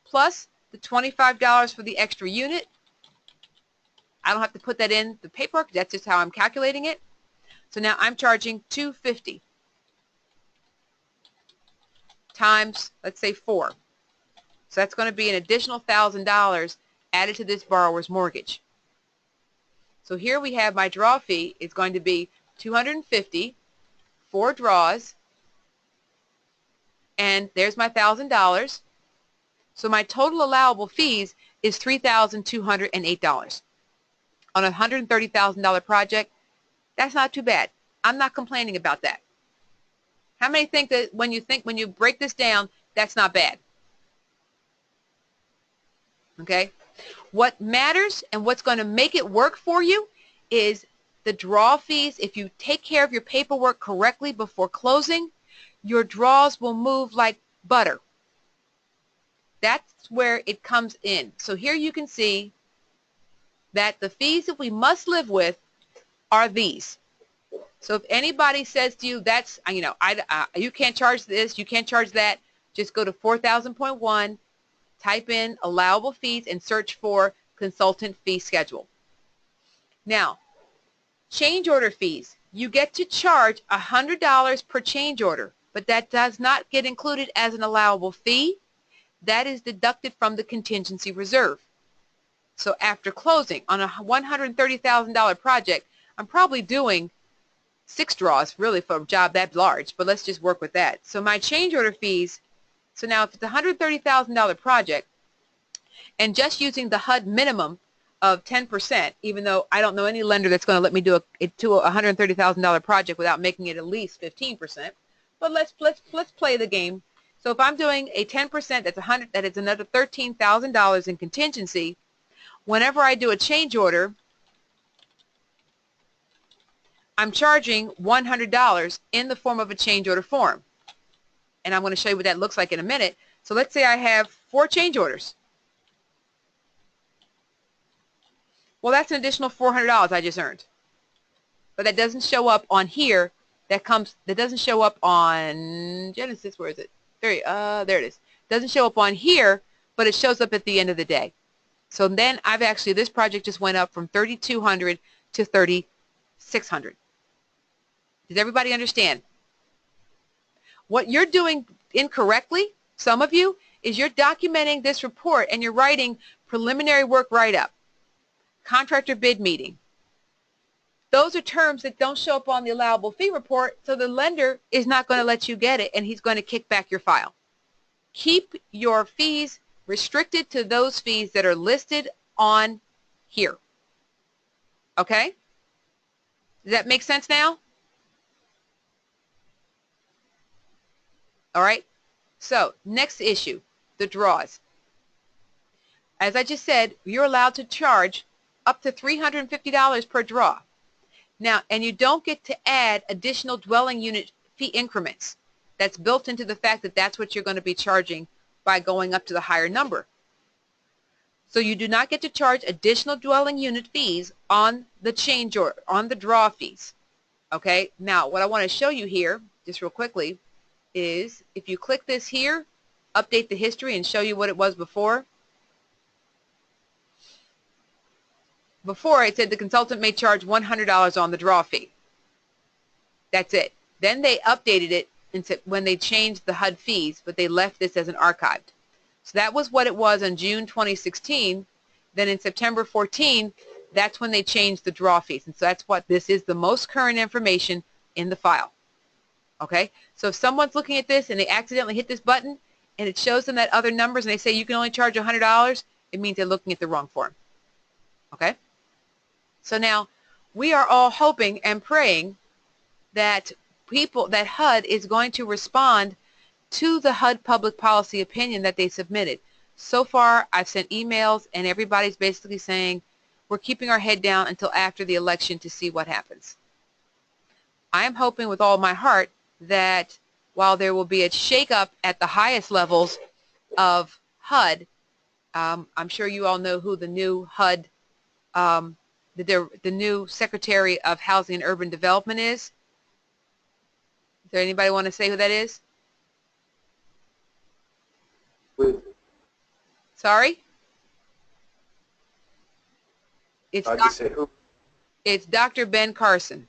Speaker 1: plus the $25 for the extra unit. I don't have to put that in the paperwork. That's just how I'm calculating it. So now I'm charging $250 times, let's say, 4. So that's going to be an additional $1,000 added to this borrower's mortgage. So here we have my draw fee. It's going to be $250, 4 draws, and there's my $1,000. So my total allowable fees is $3,208. On a $130,000 project, that's not too bad. I'm not complaining about that. How many think that when you break this down, that's not bad? Okay? What matters and what's going to make it work for you is the draw fees. If you take care of your paperwork correctly before closing, your draws will move like butter. That's where it comes in. So here you can see that the fees that we must live with are these. So if anybody says to you, that's, you can't charge this, you can't charge that, just go to 4000.1, type in allowable fees, and search for consultant fee schedule. Now, change order fees. You get to charge $100 per change order, but that does not get included as an allowable fee. That is deducted from the contingency reserve. So after closing on a $130,000 project, I'm probably doing 6 draws really for a job that large, but let's just work with that. So my change order fees, so now if it's a $130,000 project and just using the HUD minimum of 10%, even though I don't know any lender that's going to let me do a $130,000 project without making it at least 15%, but let's play the game. So if I'm doing a 10%, that's that is another $13,000 in contingency. whenever I do a change order, I'm charging $100 in the form of a change order form. And I'm going to show you what that looks like in a minute. So let's say I have 4 change orders. Well, that's an additional $400 I just earned. But that doesn't show up on here. That doesn't show up on Genesis. Where is it? There it is. Doesn't show up on here, but it shows up at the end of the day. So then this project just went up from 3,200 to 3,600. Does everybody understand? What you're doing incorrectly, some of you, is you're documenting this report and you're writing preliminary work write-up, contractor bid meeting. Those are terms that don't show up on the allowable fee report, so the lender is not going to let you get it, and he's going to kick back your file. Keep your fees restricted to those fees that are listed on here. Okay? Does that make sense now? All right? So, next issue, the draws. As I just said, you're allowed to charge up to $350 per draw. Now, and you don't get to add additional dwelling unit fee increments. That's built into the fact that that's what you're going to be charging by going up to the higher number. So you do not get to charge additional dwelling unit fees on the change order, on the draw fees. Okay? Now, what I want to show you here, just real quickly, is if you click this here, update the history and show you what it was before. Before, it said the consultant may charge $100 on the draw fee. That's it. Then they updated it when they changed the HUD fees, but they left this as an archived. So that was what it was on June 2016. Then in September 14, that's when they changed the draw fees. And so that's what this is, the most current information in the file. Okay? So if someone's looking at this and they accidentally hit this button and it shows them that other numbers and they say you can only charge $100, it means they're looking at the wrong form. Okay? So now we are all hoping and praying that HUD is going to respond to the HUD public policy opinion that they submitted. So far, I've sent emails and everybody's basically saying we're keeping our head down until after the election to see what happens. I am hoping with all my heart that while there will be a shakeup at the highest levels of HUD, I'm sure you all know who the new HUD the new Secretary of Housing and Urban Development is. Is there anybody want to say who that is? Sorry? It's Dr. Ben Carson.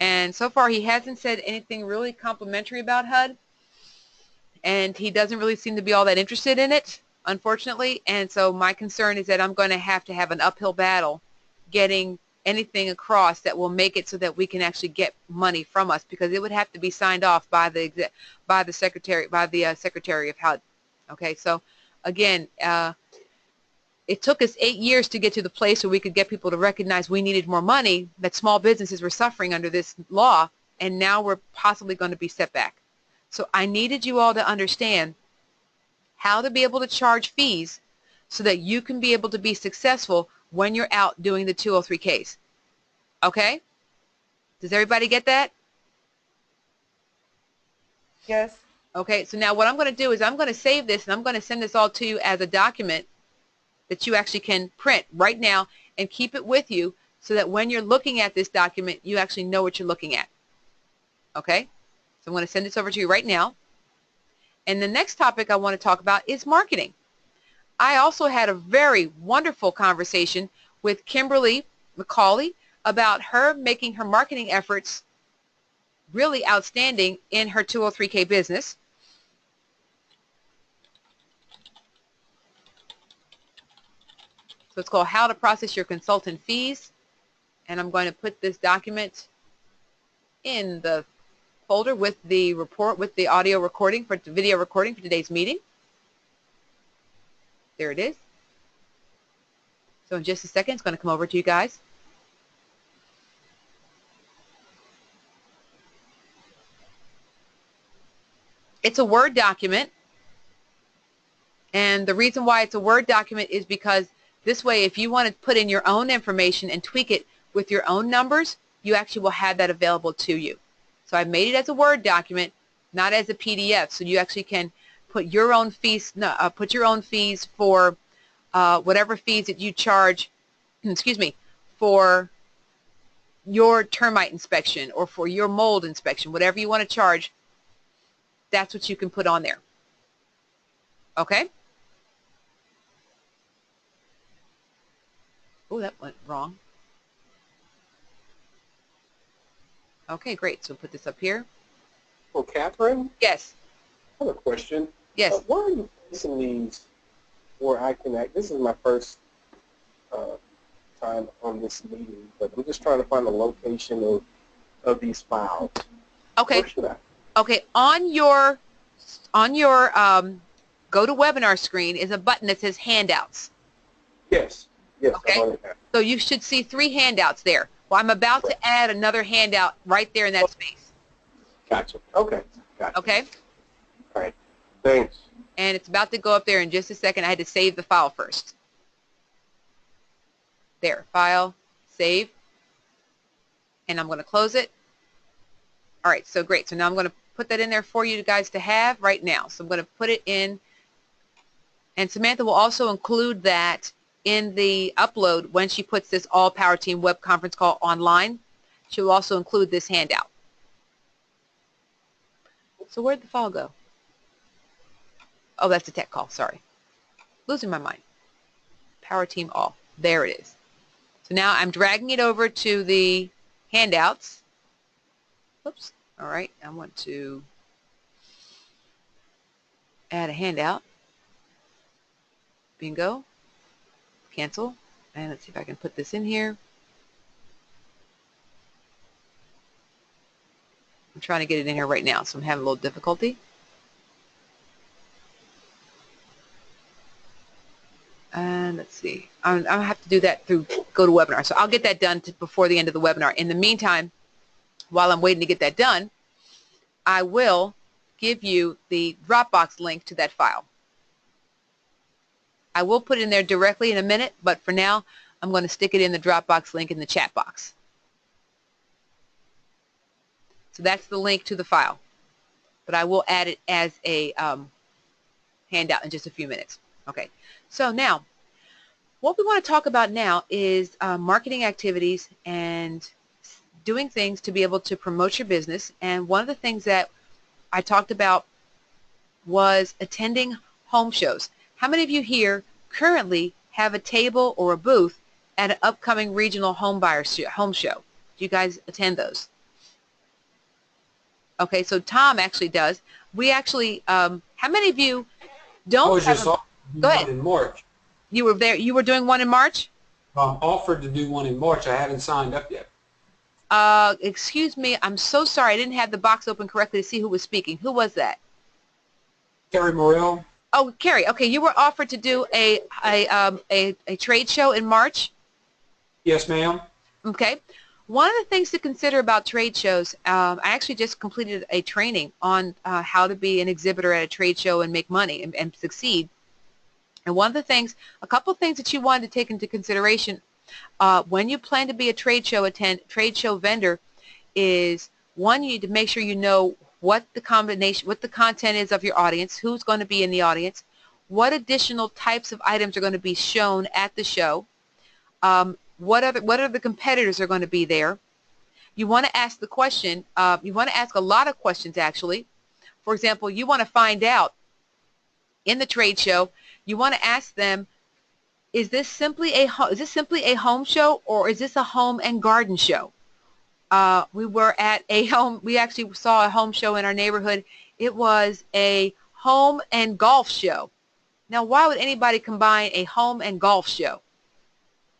Speaker 1: And so far he hasn't said anything really complimentary about HUD. And he doesn't really seem to be all that interested in it, unfortunately. And so my concern is that I'm going to have an uphill battle getting anything across that will make it so that we can actually get money from us, because it would have to be signed off by the Secretary of HUD. Okay, so again, it took us 8 years to get to the place where we could get people to recognize we needed more money, that small businesses were suffering under this law, and now we're possibly going to be set back. So I needed you all to understand how to be able to charge fees so that you can be able to be successful when you're out doing the 203Ks. Okay? Does everybody get that?
Speaker 5: Yes.
Speaker 1: Okay, so now what I'm going to do is I'm going to save this and I'm going to send this all to you as a document that you actually can print right now and keep it with you so that when you're looking at this document, you actually know what you're looking at. Okay? So I'm going to send this over to you right now. And the next topic I want to talk about is marketing. I also had a very wonderful conversation with Kimberly McCauley about her making her marketing efforts really outstanding in her 203K business. So it's called How to Process Your Consultant Fees. And I'm going to put this document in the folder with the report, with the audio recording, for video recording for today's meeting. There it is. So in just a second, it's going to come over to you guys. It's a Word document. And the reason why it's a Word document is because this way, if you want to put in your own information and tweak it with your own numbers, you actually will have that available to you. So I've made it as a Word document, not as a PDF. So you actually can put your own fees, for whatever fees that you charge, excuse me, for your termite inspection or for your mold inspection, whatever you want to charge, that's what you can put on there. Okay? Oh, that went wrong. Okay, great. So put this up here.
Speaker 5: Well, Catherine,
Speaker 1: Yes.
Speaker 5: I have a question.
Speaker 1: Yes.
Speaker 5: Where are you placing these where I can act? This is my first time on this meeting, but I'm just trying to find the location of these files.
Speaker 1: Okay.
Speaker 5: Where should I?
Speaker 1: Okay. On your GoToWebinar screen is a button that says Handouts.
Speaker 5: Yes. Yes.
Speaker 1: Okay.
Speaker 5: I'm on it now.
Speaker 1: So you should see 3 handouts there. Well, I'm about to add another handout right there in that space.
Speaker 5: Gotcha. Okay. Gotcha.
Speaker 1: Okay?
Speaker 5: All right. Thanks.
Speaker 1: And it's about to go up there in just a second. I had to save the file first. There, file, save. And I'm going to close it. All right, so great. So now I'm going to put that in there for you guys to have right now. So I'm going to put it in. And Samantha will also include that in the upload when she puts this All Power Team web conference call online. She will also include this handout. So where'd the file go? Oh, that's a tech call. Sorry. Losing my mind. Power Team All. There it is. So now I'm dragging it over to the handouts. Oops. All right. I want to add a handout. Bingo. Cancel. And let's see if I can put this in here. I'm trying to get it in here right now, so I'm having a little difficulty. And let's see. I'm going to have to do that through GoToWebinar. So I'll get that done before the end of the webinar. In the meantime, while I'm waiting to get that done, I will give you the Dropbox link to that file. I will put it in there directly in a minute, but for now, I'm going to stick it in the Dropbox link in the chat box. So that's the link to the file. But I will add it as a handout in just a few minutes. Okay. So now, what we want to talk about now is marketing activities and doing things to be able to promote your business. And one of the things that I talked about was attending home shows. How many of you here currently have a table or a booth at an upcoming regional home show? Do you guys attend those? Okay, so Tom actually does. We actually, how many of you don't
Speaker 2: I was
Speaker 1: have
Speaker 2: just
Speaker 1: a,
Speaker 2: offered to do
Speaker 1: go ahead.
Speaker 2: one in March.
Speaker 1: You were there, you were doing one in March?
Speaker 2: Offered to do one in March. I haven't signed up yet.
Speaker 1: Excuse me, I'm so sorry. I didn't have the box open correctly to see who was speaking. Who was that?
Speaker 2: Terry Morrell?
Speaker 1: Oh, Carrie. Okay, you were offered to do a trade show in March.
Speaker 2: Yes, ma'am.
Speaker 1: Okay. One of the things to consider about trade shows, I actually just completed a training on how to be an exhibitor at a trade show and make money and succeed. And one of the things, a couple of things that you wanted to take into consideration when you plan to be a trade show vendor is, one, you need to make sure you know what the content is of your audience, who's going to be in the audience, what additional types of items are going to be shown at the show, what other competitors are going to be there. You want to ask the question, you want to ask a lot of questions actually. For example, you want to find out in the trade show, you want to ask them, is this simply a home show, or is this a home and garden show? We were at we actually saw a home show in our neighborhood. It was a home and golf show. Now, why would anybody combine a home and golf show?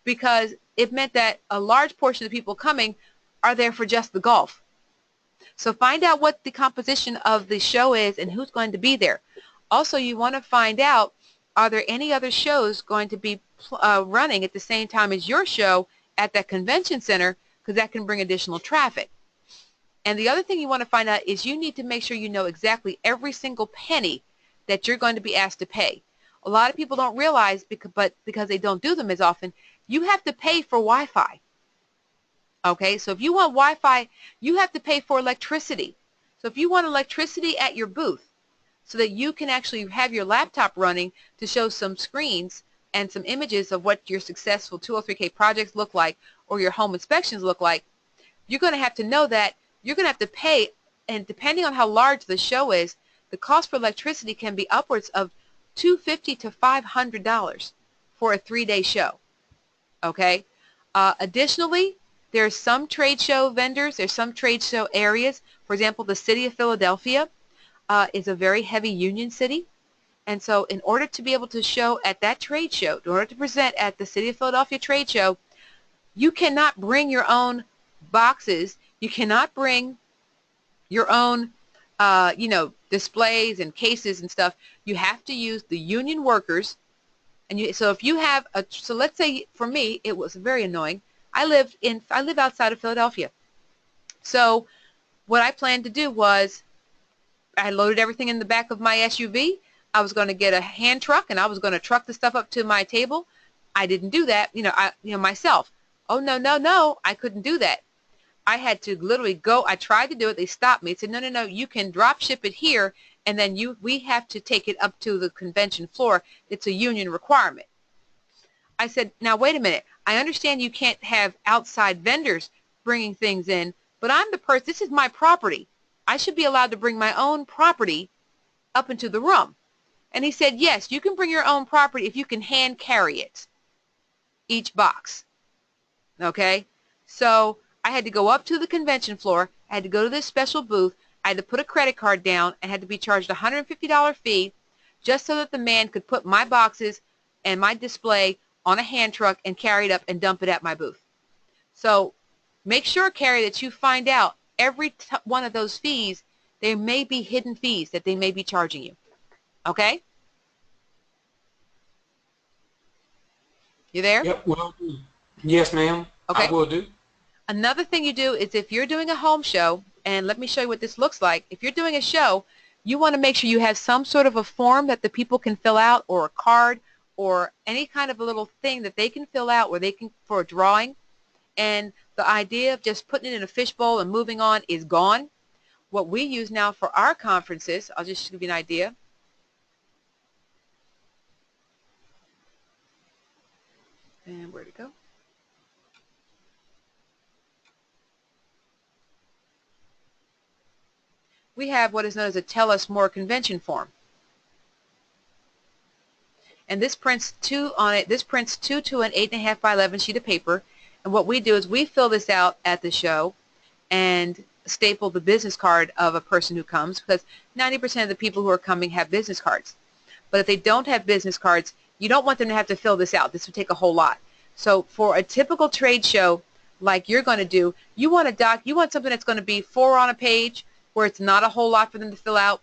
Speaker 1: Because it meant that a large portion of the people coming are there for just the golf. So find out what the composition of the show is and who's going to be there. Also, you want to find out, are there any other shows going to be running at the same time as your show at that convention center, because that can bring additional traffic. And the other thing you want to find out is you need to make sure you know exactly every single penny that you're going to be asked to pay. a lot of people don't realize, because they don't do them as often, you have to pay for Wi-Fi. Okay, so if you want Wi-Fi, you have to pay for electricity. So if you want electricity at your booth so that you can actually have your laptop running to show some screens and some images of what your successful 203K projects look like or your home inspections look like, you're going to have to know that you're going to have to pay, and depending on how large the show is, the cost for electricity can be upwards of $250 to $500 for a 3-day show. Okay. Additionally, there's some trade show vendors, there's some trade show areas. For example, the city of Philadelphia is a very heavy union city. And so in order to be able to show at that trade show, in order to present at the City of Philadelphia trade show, you cannot bring your own boxes. You cannot bring your own, displays and cases and stuff. You have to use the union workers. And so if you have so let's say for me, it was very annoying. I live outside of Philadelphia. So what I planned to do was I loaded everything in the back of my SUV. I was going to get a hand truck and I was going to truck the stuff up to my table. I didn't do that, myself. Oh, no, I couldn't do that. I had to literally go. I tried to do it. They stopped me. They said, no, you can drop ship it here, and then we have to take it up to the convention floor. It's a union requirement. I said, now, wait a minute. I understand you can't have outside vendors bringing things in, but I'm the person. This is my property. I should be allowed to bring my own property up into the room. And he said, yes, you can bring your own property if you can hand carry it, each box. Okay? So I had to go up to the convention floor. I had to go to this special booth. I had to put a credit card down and had to be charged a $150 fee just so that the man could put my boxes and my display on a hand truck and carry it up and dump it at my booth. So make sure, Carrie, that you find out every one of those fees. There may be hidden fees that they may be charging you. Okay? You there?
Speaker 2: Yep, will do. Yes, ma'am.
Speaker 1: Okay.
Speaker 2: I will do.
Speaker 1: Another thing you do is if you're doing a home show, and let me show you what this looks like. If you're doing a show, you want to make sure you have some sort of a form that the people can fill out, or a card, or any kind of a little thing that they can fill out where they can, for a drawing. And the idea of just putting it in a fishbowl and moving on is gone. What we use now for our conferences, I'll just give you an idea. And where'd it go? We have what is known as a Tell Us More convention form. And this prints two on it. This prints two to an 8.5 by 11 sheet of paper. And what we do is we fill this out at the show and staple the business card of a person who comes, because 90% of the people who are coming have business cards. But if they don't have business cards, you don't want them to have to fill this out. This would take a whole lot. So for a typical trade show like you're going to do, you want something that's going to be 4 on a page, where it's not a whole lot for them to fill out.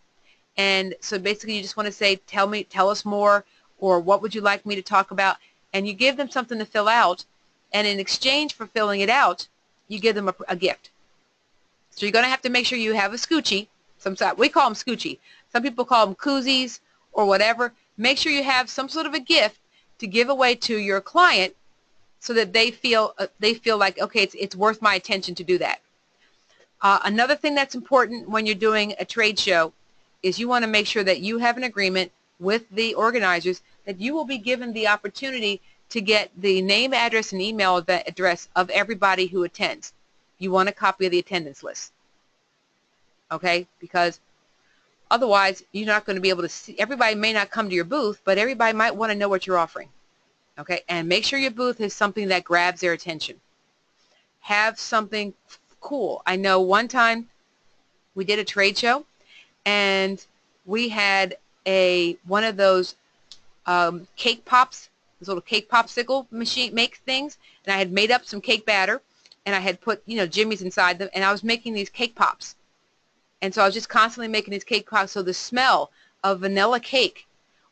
Speaker 1: And so basically you just want to say, tell us more, or what would you like me to talk about? And you give them something to fill out, and in exchange for filling it out, you give them a gift. So you're going to have to make sure you have a scoochie. We call them scoochie. Some people call them koozies or whatever. Make sure you have some sort of a gift to give away to your client so that they feel like, okay, it's worth my attention to do that. Another thing that's important when you're doing a trade show is you want to make sure that you have an agreement with the organizers that you will be given the opportunity to get the name, address, and email address of everybody who attends. You want a copy of the attendance list. Okay? Because otherwise you're not going to be able to see. Everybody may not come to your booth, but everybody might want to know what you're offering. Okay? And make sure your booth is something that grabs their attention. Have something cool. I know one time we did a trade show and we had one of those cake pops, this little cake popsicle machine make things, and I had made up some cake batter and I had put jimmies inside them, and I was making these cake pops. And so I was just constantly making these cake pops, so the smell of vanilla cake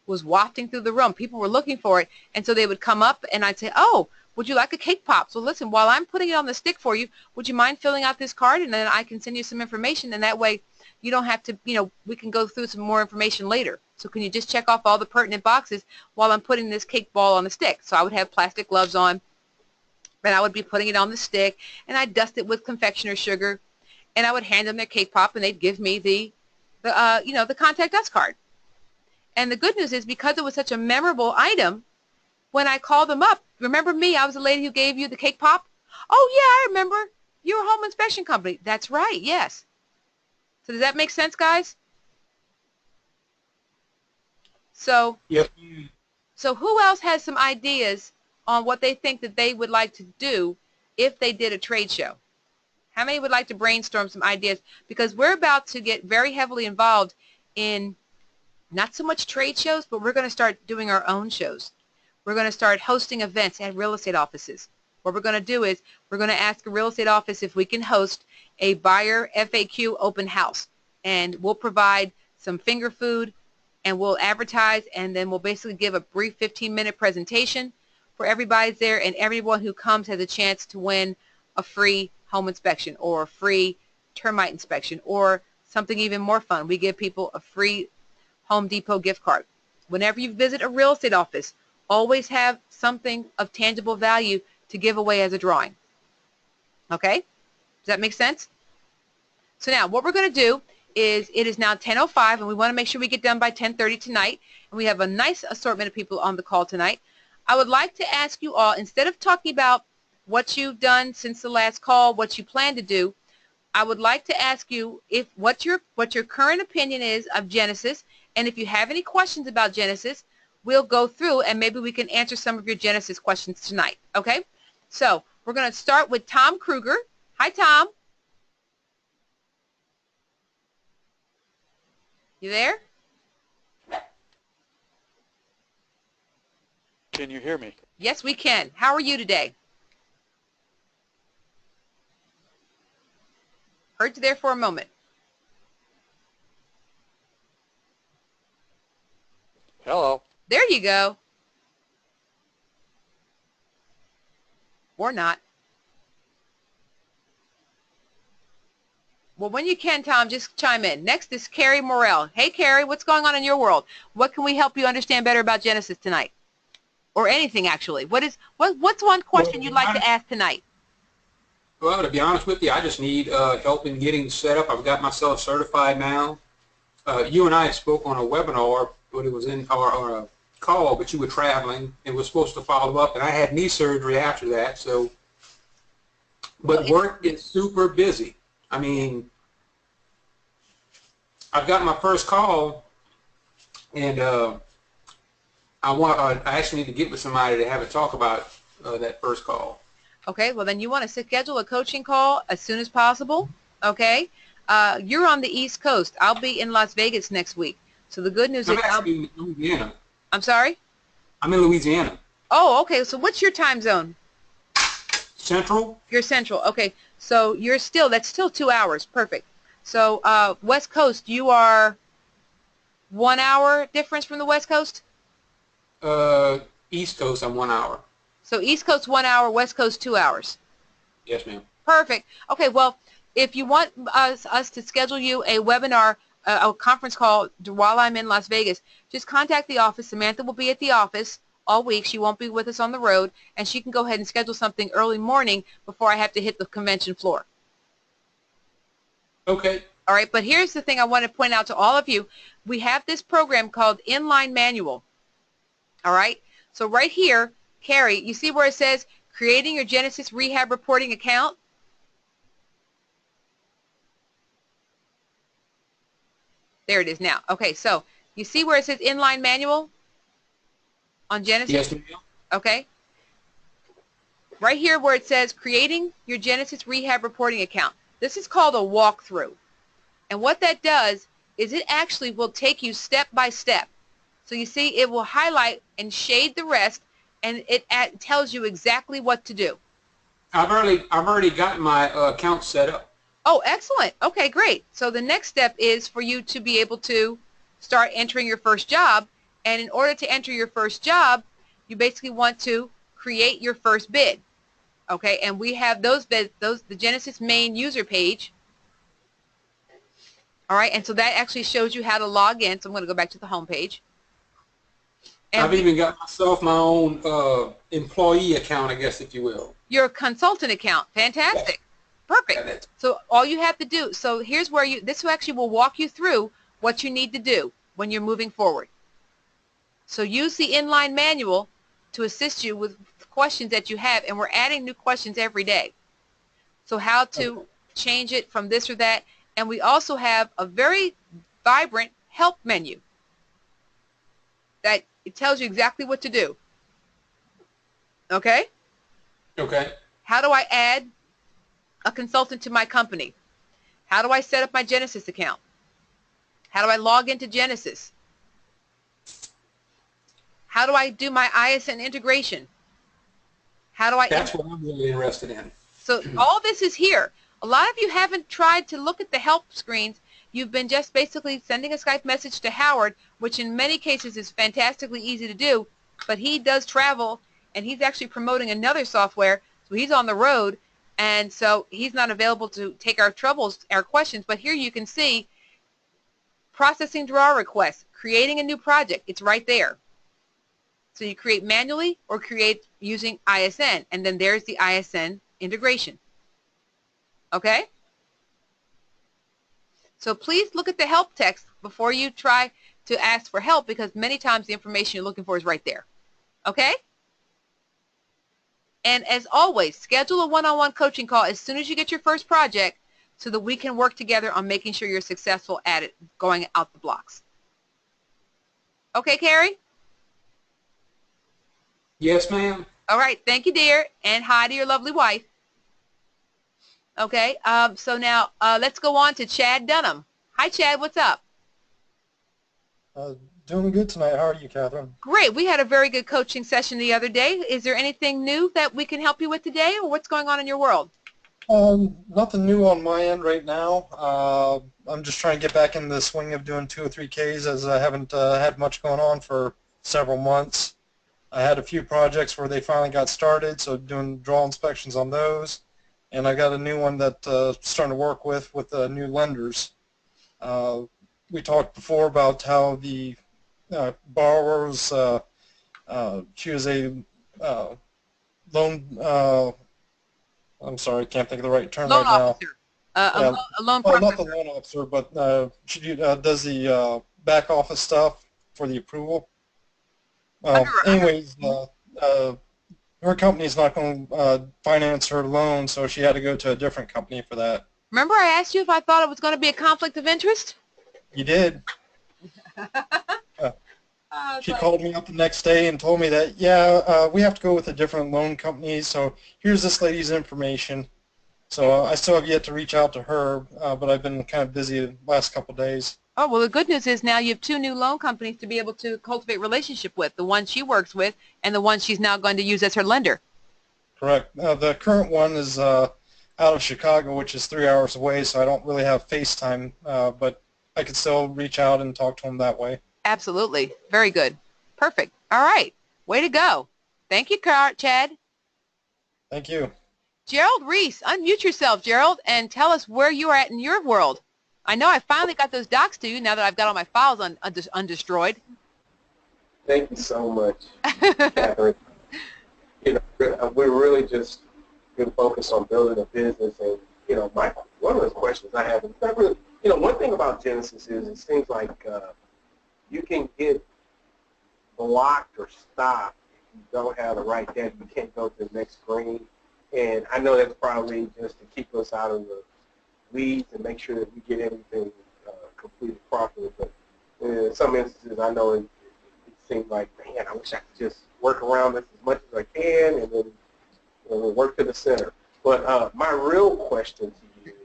Speaker 1: was wafting through the room. People were looking for it, and so they would come up and I'd say, oh, would you like a cake pop? So listen, while I'm putting it on the stick for you, would you mind filling out this card, and then I can send you some information, and that way you don't have to, we can go through some more information later. So can you just check off all the pertinent boxes while I'm putting this cake ball on the stick? So I would have plastic gloves on, and I would be putting it on the stick, and I'd dust it with confectioner's sugar, and I would hand them their cake pop, and they'd give me the contact us card. And the good news is, because it was such a memorable item, when I called them up, remember me, I was the lady who gave you the cake pop? Oh yeah, I remember. You're a home inspection company. That's right, yes. So does that make sense, guys? So,
Speaker 2: Yes.
Speaker 1: so who else has some ideas on what they think that they would like to do if they did a trade show? How many would like to brainstorm some ideas? Because we're about to get very heavily involved in not so much trade shows, but we're going to start doing our own shows. We're going to start hosting events at real estate offices. What we're going to do is we're going to ask a real estate office if we can host a buyer FAQ open house. And we'll provide some finger food, and we'll advertise, and then we'll basically give a brief 15-minute presentation for everybody there, and everyone who comes has a chance to win a free home inspection or a free termite inspection or something even more fun. We give people a free Home Depot gift card. Whenever you visit a real estate office, always have something of tangible value to give away as a drawing. Okay? Does that make sense? So now what we're going to do is, it is now 10:05, and we want to make sure we get done by 10:30 tonight, and we have a nice assortment of people on the call tonight. I would like to ask you all, instead of talking about what you've done since the last call, what you plan to do, I would like to ask you what your current opinion is of Genesis, and if you have any questions about Genesis, we'll go through and maybe we can answer some of your Genesis questions tonight. Okay? So we're going to start with Tom Kruger. Hi, Tom. You there?
Speaker 6: Can you hear me?
Speaker 1: Yes, we can. How are you today? Heard you there for a moment.
Speaker 6: Hello.
Speaker 1: There you go. Or not. Well, when you can, Tom, just chime in. Next is Carrie Morrell. Hey, Carrie, what's going on in your world? What can we help you understand better about Genesis tonight? Or anything, actually. What's one question you'd like to ask tonight?
Speaker 2: Well, to be honest with you, I just need help in getting set up. I've got myself certified now. You and I spoke on a webinar, but it was in our call, but you were traveling and was supposed to follow up, and I had knee surgery after that. So, but work is super busy. I mean, I've got my first call, and I actually need to get with somebody to have a talk about that first call.
Speaker 1: Okay, well then you want to schedule a coaching call as soon as possible, okay? You're on the East Coast. I'll be in Las Vegas next week. So the good news is
Speaker 2: I'm in Louisiana.
Speaker 1: I'm sorry?
Speaker 2: I'm in Louisiana.
Speaker 1: Oh, okay. So what's your time zone?
Speaker 2: Central?
Speaker 1: You're Central. Okay. So that's still 2 hours. Perfect. So West Coast, you are 1 hour difference from the West Coast?
Speaker 2: East Coast, I'm 1 hour.
Speaker 1: So East Coast 1 hour, West Coast 2 hours.
Speaker 2: Yes, ma'am.
Speaker 1: Perfect. Okay, well, if you want us to schedule you a webinar, a conference call while I'm in Las Vegas, just contact the office. Samantha will be at the office all week. She won't be with us on the road, and she can go ahead and schedule something early morning before I have to hit the convention floor.
Speaker 2: Okay.
Speaker 1: All right, but here's the thing I want to point out to all of you. We have this program called Inline Manual. All right, so right here, Carrie, you see where it says creating your Genesis Rehab Reporting account? There it is now. Okay, so you see where it says Inline Manual on Genesis?
Speaker 2: Yes, ma'am.
Speaker 1: Okay. Right here where it says creating your Genesis Rehab Reporting account. This is called a walkthrough. And what that does is it actually will take you step by step. So you see it will highlight and shade the rest, and it tells you exactly what to do.
Speaker 2: I've already got my account set up.
Speaker 1: Oh, excellent. Okay, great. So the next step is for you to be able to start entering your first job. And in order to enter your first job, you basically want to create your first bid. Okay, and we have those bids, the Genesis main user page. All right, and so that actually shows you how to log in. So I'm going to go back to the home page. And
Speaker 2: I've even got myself my own employee account, I guess, if you will.
Speaker 1: your consultant account. Fantastic. Perfect. So all you have to do, so here's where this actually will walk you through what you need to do when you're moving forward. So use the inline manual to assist you with questions that you have, and we're adding new questions every day. So how to change it from this or that, and we also have a very vibrant help menu that it tells you exactly what to do. Okay?
Speaker 2: Okay.
Speaker 1: How do I add a consultant to my company? How do I set up my Genesis account? How do I log into Genesis? How do I do my ISN integration? How do I...
Speaker 2: That's what I'm really interested in.
Speaker 1: So all this is here. A lot of you haven't tried to look at the help screens. You've been just basically sending a Skype message to Howard, which in many cases is fantastically easy to do, but he does travel, and he's actually promoting another software, so he's on the road, and so he's not available to take our questions. But here you can see processing draw requests, creating a new project. It's right there. So you create manually or create using ISN, and then there's the ISN integration. Okay? So please look at the help text before you try to ask for help, because many times the information you're looking for is right there. Okay? And as always, schedule a one-on-one coaching call as soon as you get your first project so that we can work together on making sure you're successful at it going out the blocks. Okay, Carrie?
Speaker 2: Yes, ma'am.
Speaker 1: All right. Thank you, dear. And hi to your lovely wife. Okay. So now let's go on to Chad Dunham. Hi, Chad. What's up?
Speaker 7: Doing good tonight. How are you, Catherine?
Speaker 1: Great. We had a very good coaching session the other day. Is there anything new that we can help you with today, or what's going on in your world?
Speaker 7: Nothing new on my end right now. I'm just trying to get back in the swing of doing 2 or 3Ks, as I haven't had much going on for several months. I had a few projects where they finally got started, so doing draw inspections on those. And I got a new one that starting to work with new lenders. We talked before about how the borrower was, she was a loan, I'm sorry, I can't think of the right term
Speaker 1: Loan
Speaker 7: right
Speaker 1: officer.
Speaker 7: now.
Speaker 1: A loan
Speaker 7: Well, not
Speaker 1: processor.
Speaker 7: the loan officer, but she does the back office stuff for the approval. Anyways, her company's not going to finance her loan, so she had to go to a different company for that.
Speaker 1: Remember I asked you if I thought it was going to be a conflict of interest?
Speaker 7: You did. She called me up the next day and told me that, yeah, we have to go with a different loan company, so here's this lady's information. So I still have yet to reach out to her, but I've been kind of busy the last couple of days.
Speaker 1: Oh, well, the good news is now you have 2 new loan companies to be able to cultivate relationship with, the one she works with and the one she's now going to use as her lender.
Speaker 7: Correct. The current one is out of Chicago, which is 3 hours away, so I don't really have FaceTime, but I could still reach out and talk to him that way.
Speaker 1: Absolutely. Very good. Perfect. All right. Way to go. Thank you, Chad.
Speaker 7: Thank you.
Speaker 1: Gerald Reese, unmute yourself, Gerald, and tell us where you are at in your world. I know I finally got those docs to you now that I've got all my files undestroyed.
Speaker 5: Thank you so much, Catherine. We're really just been focused on building a business, and one of the questions I have is not really, one thing about Genesis is it seems like you can get blocked or stopped if you don't have the right data. You can't go to the next screen, and I know that's probably just to keep us out of the weeds and make sure that we get everything completed properly. But in some instances, I know it seems like, man, I wish I could just work around this as much as I can, and then work to the center. But my real question to you is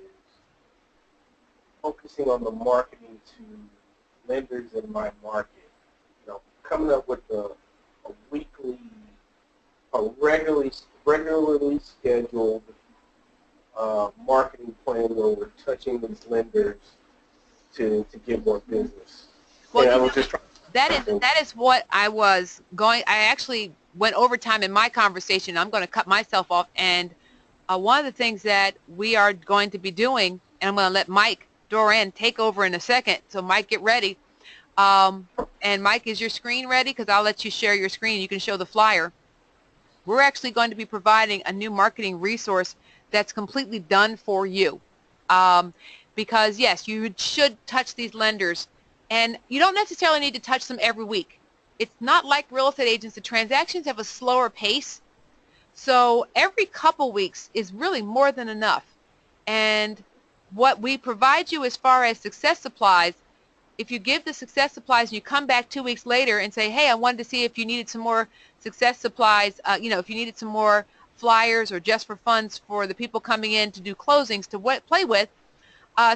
Speaker 5: focusing on the marketing to lenders in my market. Coming up with a regularly scheduled marketing plan where we're touching these lenders to get more business.
Speaker 1: Well,
Speaker 5: I was just trying
Speaker 1: that is what I was going. I actually went overtime in my conversation. I'm going to cut myself off. And one of the things that we are going to be doing, and I'm going to let Mike Doran take over in a second. So Mike, get ready. And Mike, is your screen ready? Because I'll let you share your screen. You can show the flyer. We're actually going to be providing a new marketing resource that's completely done for you. Because yes, you should touch these lenders, and you don't necessarily need to touch them every week. It's not like real estate agents. The transactions have a slower pace. So every couple weeks is really more than enough. And what we provide you as far as success supplies, if you give the success supplies and you come back 2 weeks later and say, hey, I wanted to see if you needed some more success supplies, if you needed some more flyers or just for funds for the people coming in to do closings to play with,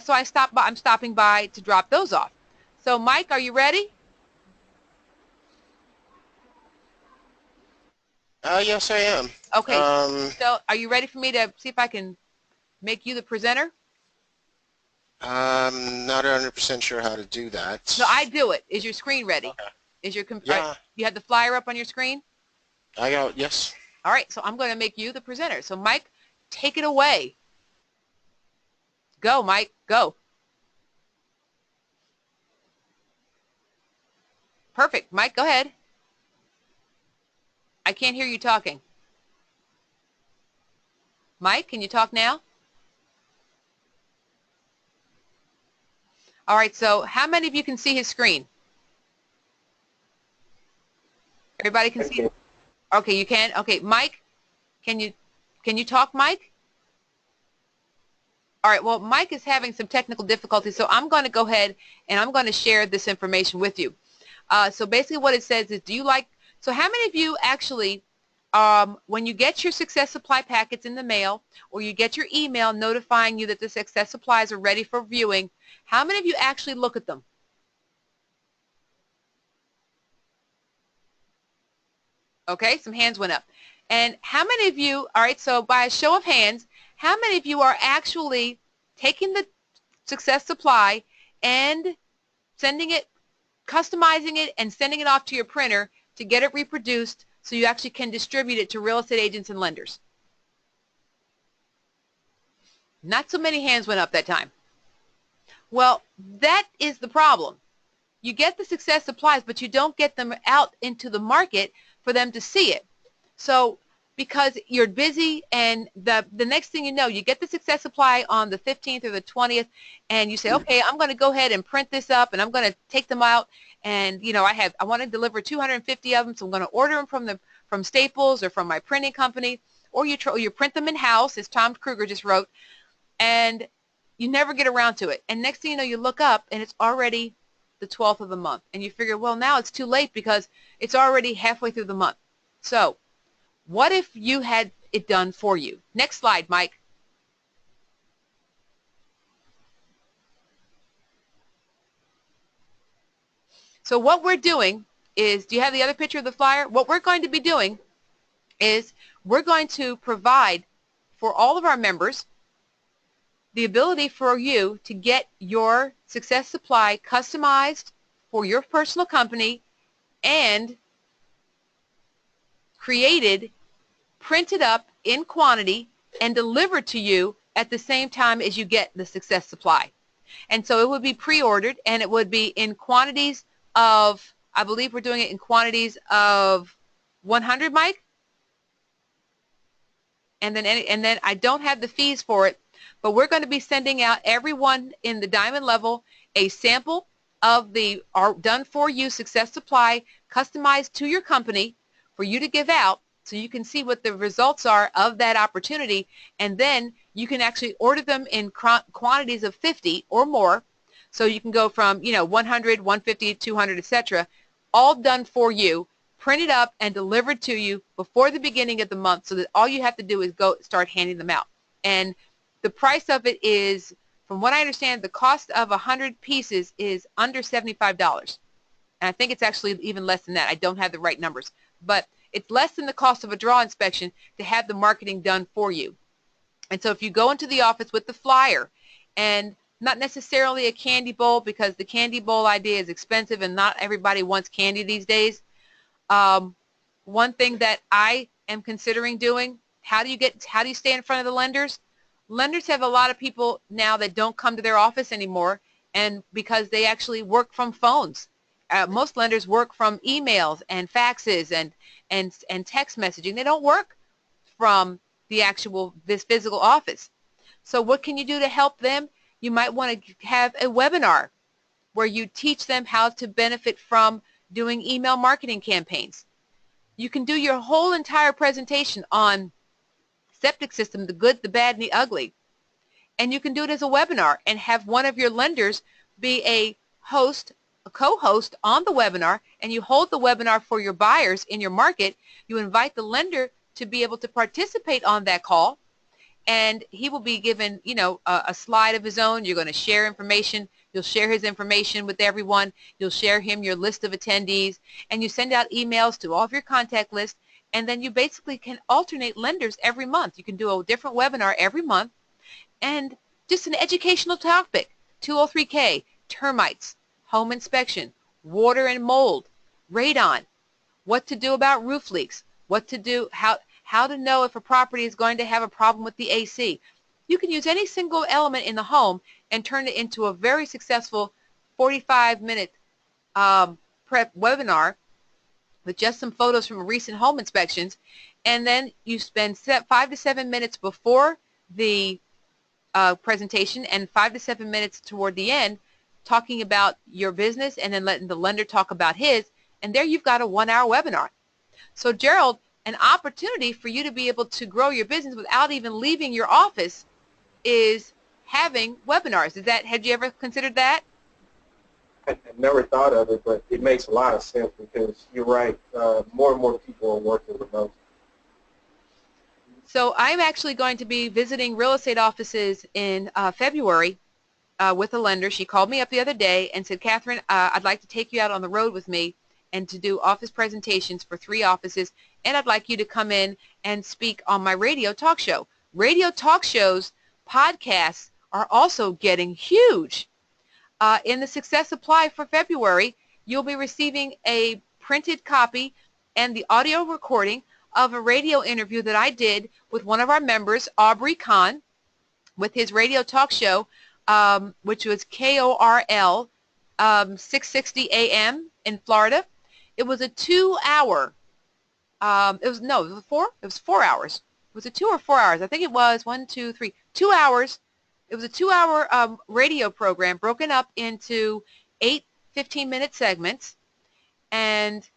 Speaker 1: so I'm stopping by to drop those off. So Mike, are you ready?
Speaker 8: Yes, I am.
Speaker 1: Okay. So are you ready for me to see if I can make you the presenter?
Speaker 8: I'm not 100% sure how to do that.
Speaker 1: So I do it. Is your screen ready?
Speaker 8: Okay.
Speaker 1: Is your
Speaker 8: Yeah.
Speaker 1: You have the flyer up on your screen?
Speaker 8: I got, yes.
Speaker 1: All right. So I'm going to make you the presenter. So Mike, take it away. Go, Mike. Go. Perfect. Mike, go ahead. I can't hear you talking. Mike, can you talk now? All right, so how many of you can see his screen? Everybody can see? Okay, you can? Okay, Mike, can you talk, Mike? All right, well, Mike is having some technical difficulties, so I'm going to go ahead and I'm going to share this information with you. So basically what it says is, so how many of you actually, when you get your success supply packets in the mail or you get your email notifying you that the success supplies are ready for viewing, how many of you actually look at them? Okay, some hands went up. And how many of you, all right, so by a show of hands, how many of you are actually taking the success supply and sending it, customizing it, and sending it off to your printer to get it reproduced so you actually can distribute it to real estate agents and lenders? Not so many hands went up that time. Well, that is the problem. You get the success supplies, but you don't get them out into the market for them to see it. So because you're busy, and the next thing you know, you get the success supply on the 15th or the 20th, and you say, okay, I'm going to go ahead and print this up, and I'm going to take them out, and I want to deliver 250 of them, so I'm going to order them from Staples or from my printing company, or you print them in-house, as Tom Kruger just wrote, and you never get around to it. And next thing you know, you look up, and it's already the 12th of the month, and you figure, well, now it's too late because it's already halfway through the month. So what if you had it done for you? Next slide, Mike. So what we're doing is, do you have the other picture of the flyer? What we're going to be doing is we're going to provide for all of our members the ability for you to get your success supply customized for your personal company and created, printed up in quantity, and delivered to you at the same time as you get the success supply. And so it would be pre-ordered, and it would be in quantities of, I believe we're doing it in quantities of 100, Mike? And then I don't have the fees for it, but we're going to be sending out everyone in the diamond level a sample of the done-for-you success supply customized to your company for you to give out, so you can see what the results are of that opportunity, and then you can actually order them in quantities of 50 or more, so you can go from 100, 150, 200, etc., all done for you, printed up and delivered to you before the beginning of the month, so that all you have to do is go start handing them out. And the price of it is, from what I understand, the cost of 100 pieces is under $75. And I think it's actually even less than that. I don't have the right numbers. But it's less than the cost of a draw inspection to have the marketing done for you. And so if you go into the office with the flyer, and not necessarily a candy bowl, because the candy bowl idea is expensive and not everybody wants candy these days. One thing that I am considering doing, how do you stay in front of the lenders? Lenders have a lot of people now that don't come to their office anymore, and because they actually work from phones. Most lenders work from emails and faxes and text messaging. They don't work from this physical office. So what can you do to help them? You might want to have a webinar where you teach them how to benefit from doing email marketing campaigns. You can do your whole entire presentation on septic system, the good, the bad, and the ugly. And you can do it as a webinar and have one of your lenders be a host, a co-host on the webinar, and you hold the webinar for your buyers in your market. You invite the lender to be able to participate on that call, and he will be given, you know, a slide of his own. You're going to share information. You'll share his information with everyone. You'll share him your list of attendees, and you send out emails to all of your contact list, and then you basically can alternate lenders every month. You can do a different webinar every month, and just an educational topic: 203K, termites, home inspection, water and mold, radon, what to do about roof leaks, what to do, how to know if a property is going to have a problem with the AC. You can use any single element in the home and turn it into a very successful 45-minute prep webinar with just some photos from recent home inspections, and then you spend 5 to 7 minutes before the presentation and 5 to 7 minutes toward the end talking about your business, and then letting the lender talk about his, and there you've got a 1-hour webinar. So Gerald, an opportunity for you to be able to grow your business without even leaving your office is having webinars. Had you ever considered that?
Speaker 5: I never thought of it, but it makes a lot of sense because you're right. More and more people are working remote.
Speaker 1: So I'm actually going to be visiting real estate offices in February with a lender. She called me up the other day and said, Catherine, I'd like to take you out on the road with me and to do office presentations for 3 offices, and I'd like you to come in and speak on my radio talk show. Radio talk shows, podcasts are also getting huge. In the Success Apply for February, you'll be receiving a printed copy and the audio recording of a radio interview that I did with one of our members, Aubrey Kahn, with his radio talk show, which was KORL 660 AM in Florida. It was a 2-hour, it was 4 hours. Was it 2 or 4 hours? I think it was 2 hours. It was a 2-hour radio program broken up into 8 15-minute segments. And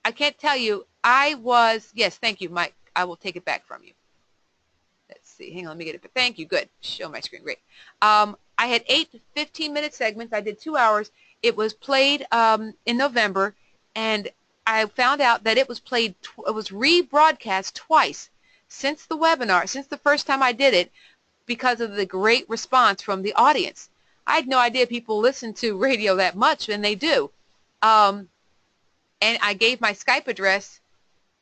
Speaker 1: I can't tell you, yes, thank you, Mike. I will take it back from you. Let's see. Hang on, let me get it. Thank you. Good. Show my screen. Great. I had 8 15-minute segments. I did 2 hours. It was played in November, and I found out that it was played, it was rebroadcast twice since the webinar, since the first time I did it, because of the great response from the audience. I had no idea people listen to radio that much, and they do. And I gave my Skype address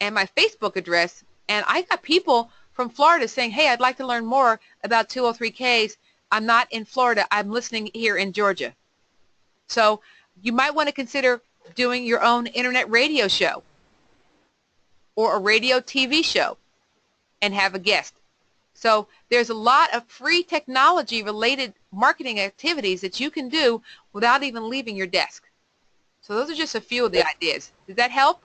Speaker 1: and my Facebook address, and I got people from Florida saying, hey, I'd like to learn more about 203Ks. I'm not in Florida. I'm listening here in Georgia. So you might want to consider doing your own internet radio show or a radio TV show and have a guest. So there's a lot of free technology-related marketing activities that you can do without even leaving your desk. So those are just a few of the ideas. Does that help?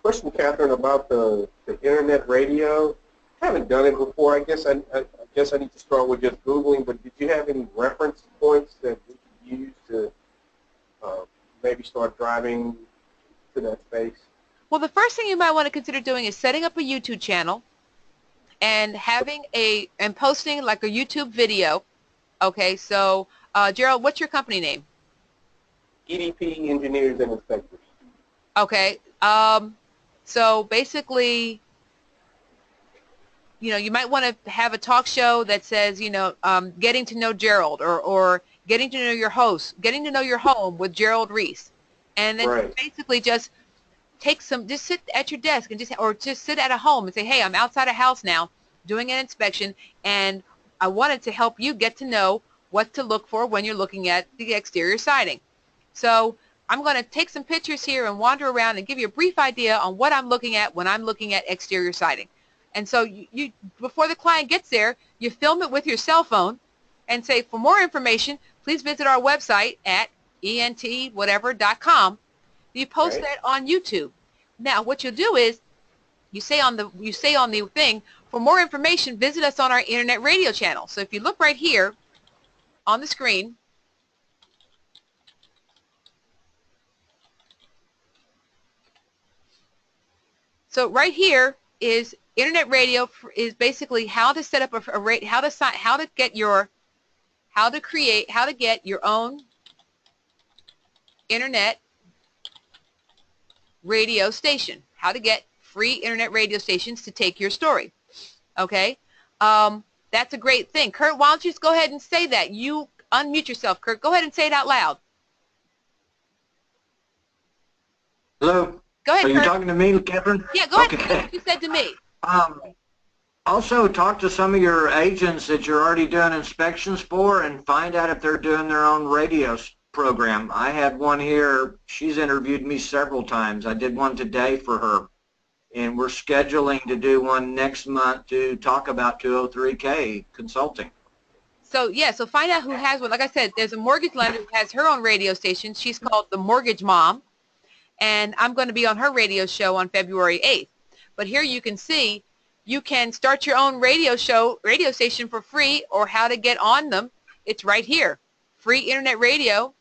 Speaker 5: Question, Catherine, about the internet radio. I haven't done it before. I guess I need to start with just Googling, but did you have any reference points that we could use to maybe start driving to that space?
Speaker 1: Well, the first thing you might want to consider doing is setting up a YouTube channel and having and posting like a YouTube video. Okay, so Gerald, what's your company name?
Speaker 5: EDP Engineers and Inspectors.
Speaker 1: Okay, so basically, you know, you might want to have a talk show that says, you know, getting to know Gerald, or getting to know your host, getting to know your home with Gerald Reese, and then basically just take just sit at your desk and just sit at a home and say, hey, I'm outside a house now doing an inspection, and I wanted to help you get to know what to look for when you're looking at the exterior siding. So I'm going to take some pictures here and wander around and give you a brief idea on what I'm looking at when I'm looking at exterior siding. And so you before the client gets there, you film it with your cell phone and say, for more information, please visit our website at entwhatever.com. You post that on YouTube. Now, what you'll do is you say on the thing, for more information, visit us on our internet radio channel. So if you look right here on the screen, so right here is internet radio is basically how to set up a rate, how to get your own internet radio station, how to get free internet radio stations to take your story. Okay, that's a great thing. Kurt, why don't you just go ahead and say that? You unmute yourself, Kurt. Go ahead and say it out loud.
Speaker 3: Hello?
Speaker 1: Go ahead,
Speaker 3: Are you
Speaker 1: Kurt.
Speaker 3: talking to me, Catherine?
Speaker 1: Yeah, go ahead.
Speaker 3: Okay.
Speaker 1: Say what you said to me.
Speaker 3: Also, talk to some of your agents that you're already doing inspections for and find out if they're doing their own radio program. I had one here. She's interviewed me several times. I did one today for her. And we're scheduling to do one next month to talk about 203K consulting.
Speaker 1: So, yeah, so find out who has one. Like I said, there's a mortgage lender who has her own radio station. She's called The Mortgage Mom. And I'm going to be on her radio show on February 8th. But here you can see you can start your own radio station for free, or how to get on them. It's right here. Free internet radio.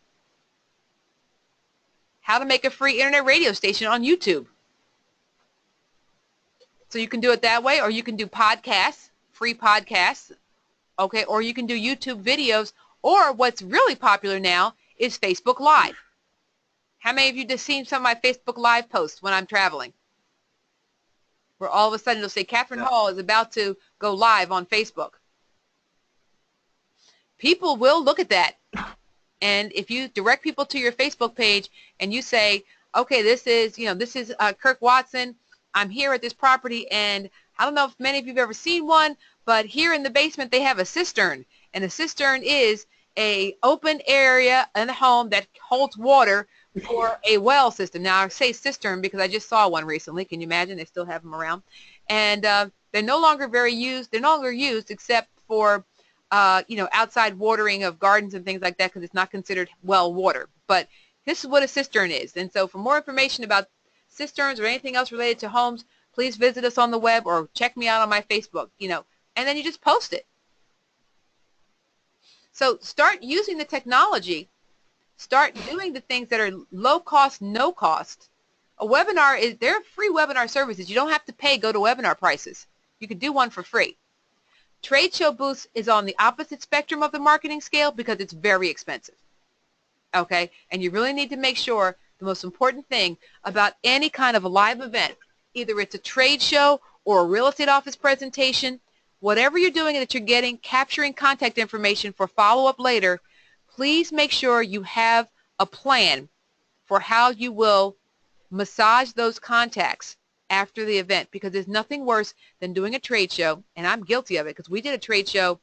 Speaker 1: How to make a free internet radio station on YouTube. So you can do it that way, or you can do podcasts, free podcasts, okay, or you can do YouTube videos, or what's really popular now is Facebook Live. How many of you just seen some of my Facebook Live posts when I'm traveling? Where all of a sudden it'll say Catherine Hall is about to go live on Facebook. People will look at that. And if you direct people to your Facebook page and you say, okay, this is Kirk Watson. I'm here at this property, and I don't know if many of you have ever seen one, but here in the basement they have a cistern. And a cistern is a open area in the home that holds water for a well system. Now, I say cistern because I just saw one recently. Can you imagine? They still have them around. And they're no longer used. They're no longer used except for, outside watering of gardens and things like that, because it's not considered well water. But this is what a cistern is. And so for more information about cisterns or anything else related to homes, please visit us on the web or check me out on my Facebook, and then you just post it. So start using the technology. Start doing the things that are low cost, no cost. A webinar they're free webinar services. You don't have to pay GoToWebinar prices. You can do one for free. Trade show booths is on the opposite spectrum of the marketing scale because it's very expensive. Okay? And you really need to make sure the most important thing about any kind of a live event, either it's a trade show or a real estate office presentation, whatever you're doing that you're capturing contact information for follow-up later, please make sure you have a plan for how you will massage those contacts after the event, because there's nothing worse than doing a trade show, and I'm guilty of it because we did a trade show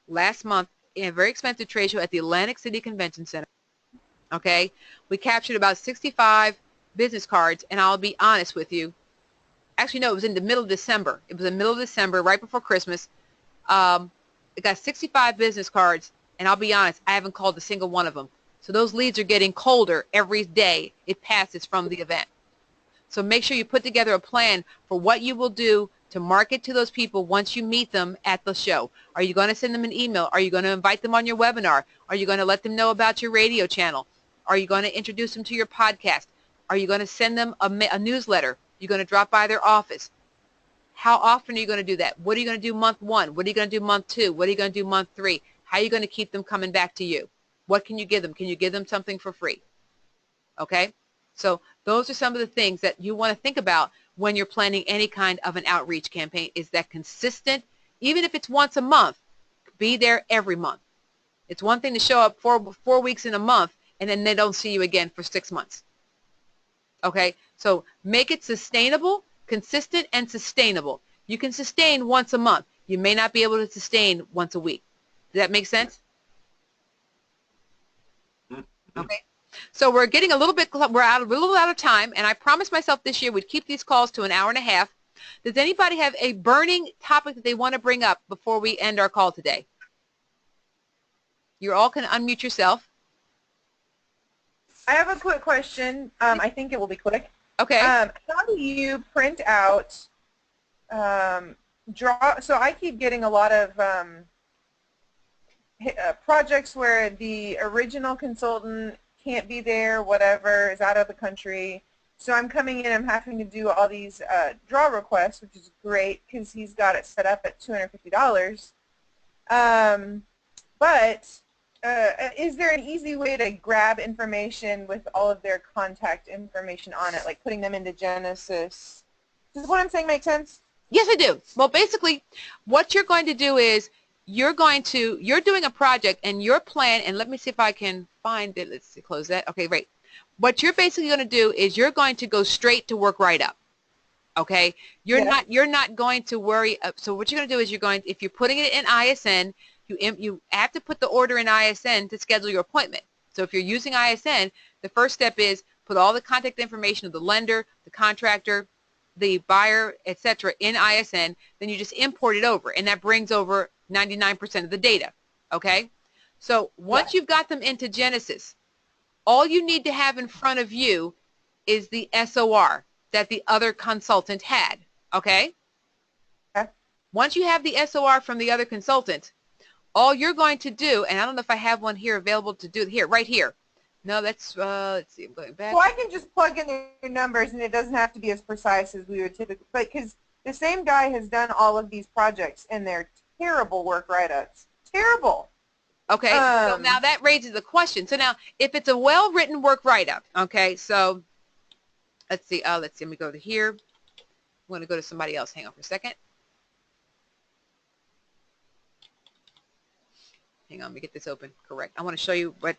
Speaker 1: last month, a very expensive trade show at the Atlantic City Convention Center. Okay, we captured about 65 business cards, and I'll be honest with you. Actually, no, it was in the middle of December. It was in the middle of December, right before Christmas. It got 65 business cards, and I'll be honest, I haven't called a single one of them. So those leads are getting colder every day it passes from the event. So make sure you put together a plan for what you will do to market to those people once you meet them at the show. Are you going to send them an email? Are you going to invite them on your webinar? Are you going to let them know about your radio channel? Are you going to introduce them to your podcast? Are you going to send them a newsletter? You're going to drop by their office? How often are you going to do that? What are you going to do month 1? What are you going to do month 2? What are you going to do month 3? How are you going to keep them coming back to you? What can you give them? Can you give them something for free? Okay? So those are some of the things that you want to think about when you're planning any kind of an outreach campaign. Is that consistent? Even if it's once a month, be there every month. It's one thing to show up 4 weeks in a month and then they don't see you again for 6 months. Okay? So make it sustainable, consistent, and sustainable. You can sustain once a month. You may not be able to sustain once a week. Does that make sense? Okay. So we're getting a little out of time, and I promised myself this year we'd keep these calls to an hour and a half. Does anybody have a burning topic that they want to bring up before we end our call today? You all can unmute yourself.
Speaker 9: I have a quick question. I think it will be quick.
Speaker 1: Okay.
Speaker 9: How do you print out so I keep getting a lot of projects where the original consultant can't be there, whatever, is out of the country. So I'm coming in, I'm having to do all these draw requests, which is great because he's got it set up at $250. But is there an easy way to grab information with all of their contact information on it, like putting them into Genesis? Does what I'm saying make sense?
Speaker 1: Yes, I do. Well, basically, what you're going to do is you're doing a project and your plan, and let me see if I can find it. Let's see, close that. Okay, right. What you're basically going to do is you're going to go straight to work right up. Okay? You're not going to worry. So what you're going to do is if you're putting it in ISN, you have to put the order in ISN to schedule your appointment. So if you're using ISN, the first step is put all the contact information of the lender, the contractor, the buyer, etc. in ISN, then you just import it over, and that brings over 99% of the data. Okay? So once you've got them into Genesis, all you need to have in front of you is the SOR that the other consultant had. Okay? Once you have the SOR from the other consultant, all you're going to do, and I don't know if I have one here available to do here, right here. No, that's, let's see, I'm going back.
Speaker 9: Well, I can just plug in their numbers, and it doesn't have to be as precise as we would typically, but because the same guy has done all of these projects, and they're terrible work write-ups. Terrible.
Speaker 1: Okay, so now that raises the question. So now, if it's a well-written work write-up, okay, so let's see, let me go to here. I'm going to go to somebody else. Hang on for a second. Hang on, let me get this open. Correct. I want to show you what.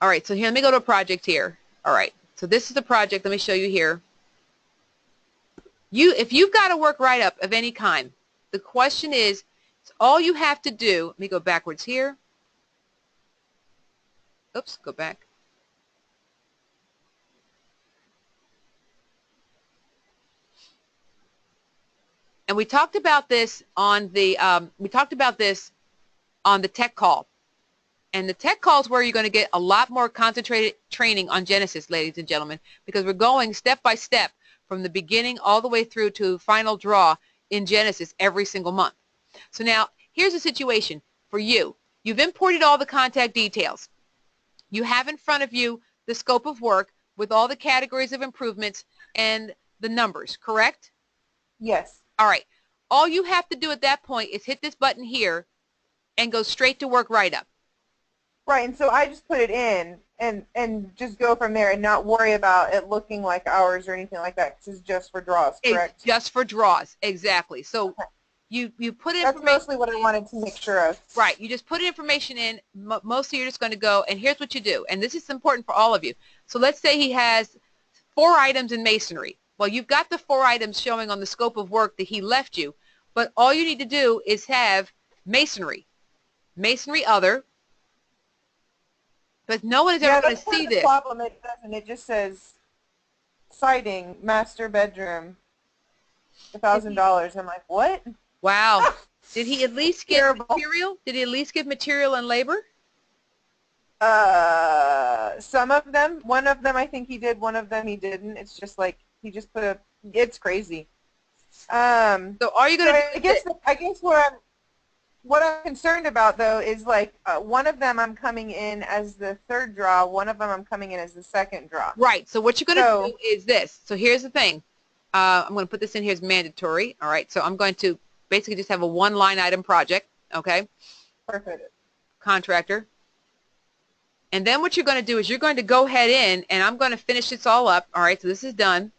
Speaker 1: All right, so here, let me go to a project here. All right, so this is the project. Let me show you here. If you've got a work write-up of any kind, the question is, all you have to do, let me go backwards here. Oops, go back. And we talked about this on the tech call. And the tech call is where you're going to get a lot more concentrated training on Genesis, ladies and gentlemen, because we're going step by step from the beginning all the way through to final draw in Genesis every single month. So now, here's the situation for you. You've imported all the contact details. You have in front of you the scope of work with all the categories of improvements and the numbers, correct?
Speaker 9: Yes.
Speaker 1: All right. All you have to do at that point is hit this button here and go straight to work write-up.
Speaker 9: Right, and so I just put it in and just go from there and not worry about it looking like ours or anything like that because it's just for draws, correct?
Speaker 1: It's just for draws, exactly. So you put in.
Speaker 9: That's mostly what I wanted to make sure of.
Speaker 1: Right, you just put information in. Mostly you're just going to go, and here's what you do, and this is important for all of you. So let's say he has 4 items in masonry. Well, you've got the 4 items showing on the scope of work that he left you, but all you need to do is have masonry, masonry other. But no one is ever going to see this.
Speaker 9: The problem, it doesn't. It just says siding, master bedroom, $1,000. I'm like, what?
Speaker 1: Wow. Did he at least give material? Did he at least give material and labor?
Speaker 9: Some of them. One of them I think he did. One of them he didn't. It's just like he just put a. It's crazy.
Speaker 1: So are you going to?
Speaker 9: I guess what I'm concerned about, though, is like one of them I'm coming in as the 3rd draw, one of them I'm coming in as the 2nd draw.
Speaker 1: Right. So what you're going to do is this. So here's the thing. I'm going to put this in here as mandatory. All right. So I'm going to basically just have a 1-line item project. Okay.
Speaker 9: Perfect.
Speaker 1: Contractor. And then what you're going to do is you're going to go ahead in, and I'm going to finish this all up. All right. So this is done.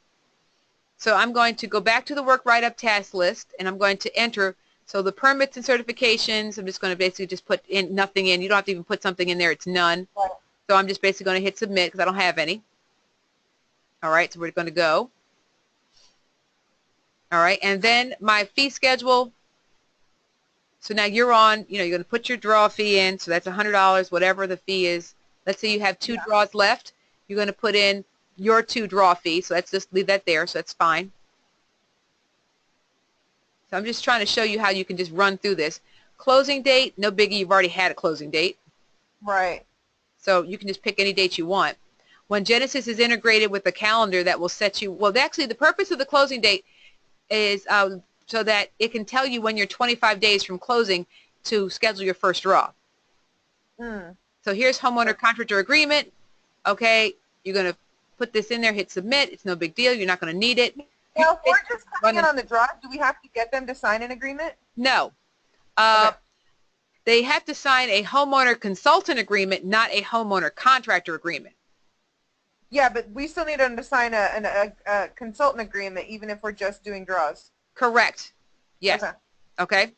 Speaker 1: So I'm going to go back to the work write-up task list, and I'm going to enter. So the permits and certifications, I'm just going to basically just put in nothing in. You don't have to even put something in there. It's none.
Speaker 9: Right.
Speaker 1: So I'm just basically going to hit submit because I don't have any. All right, so we're going to go. All right, and then my fee schedule. So now you're on, you're going to put your draw fee in, so that's $100, whatever the fee is. Let's say you have 2 draws left. You're going to put in your 2 draw fee, so let's just leave that there, so that's fine. So I'm just trying to show you how you can just run through this. Closing date, no biggie, you've already had a closing date.
Speaker 9: Right.
Speaker 1: So you can just pick any date you want. When Genesis is integrated with a calendar that will set you, well, actually the purpose of the closing date is so that it can tell you when you're 25 days from closing to schedule your first draw. So here's homeowner contractor agreement. Okay, you're going to put this in there, hit submit. It's no big deal. You're not going to need it.
Speaker 9: Now, if we're just coming in on the draw, do we have to get them to sign an agreement?
Speaker 1: No.
Speaker 9: Okay.
Speaker 1: They have to sign a homeowner consultant agreement, not a homeowner contractor agreement.
Speaker 9: Yeah, but we still need them to sign a consultant agreement, even if we're just doing draws.
Speaker 1: Correct. Yes.
Speaker 9: Okay.
Speaker 1: Okay.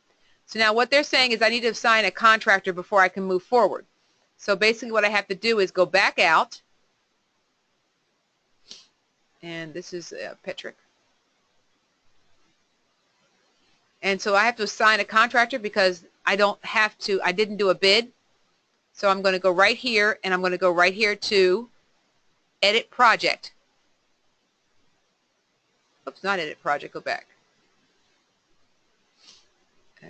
Speaker 1: So now what they're saying is I need to sign a contractor before I can move forward. So basically what I have to do is go back out. And this is Petrick. And so I have to assign a contractor because I didn't do a bid. So I'm going to go right here, and I'm going to go right here to Edit Project. Oops, not Edit Project, go back.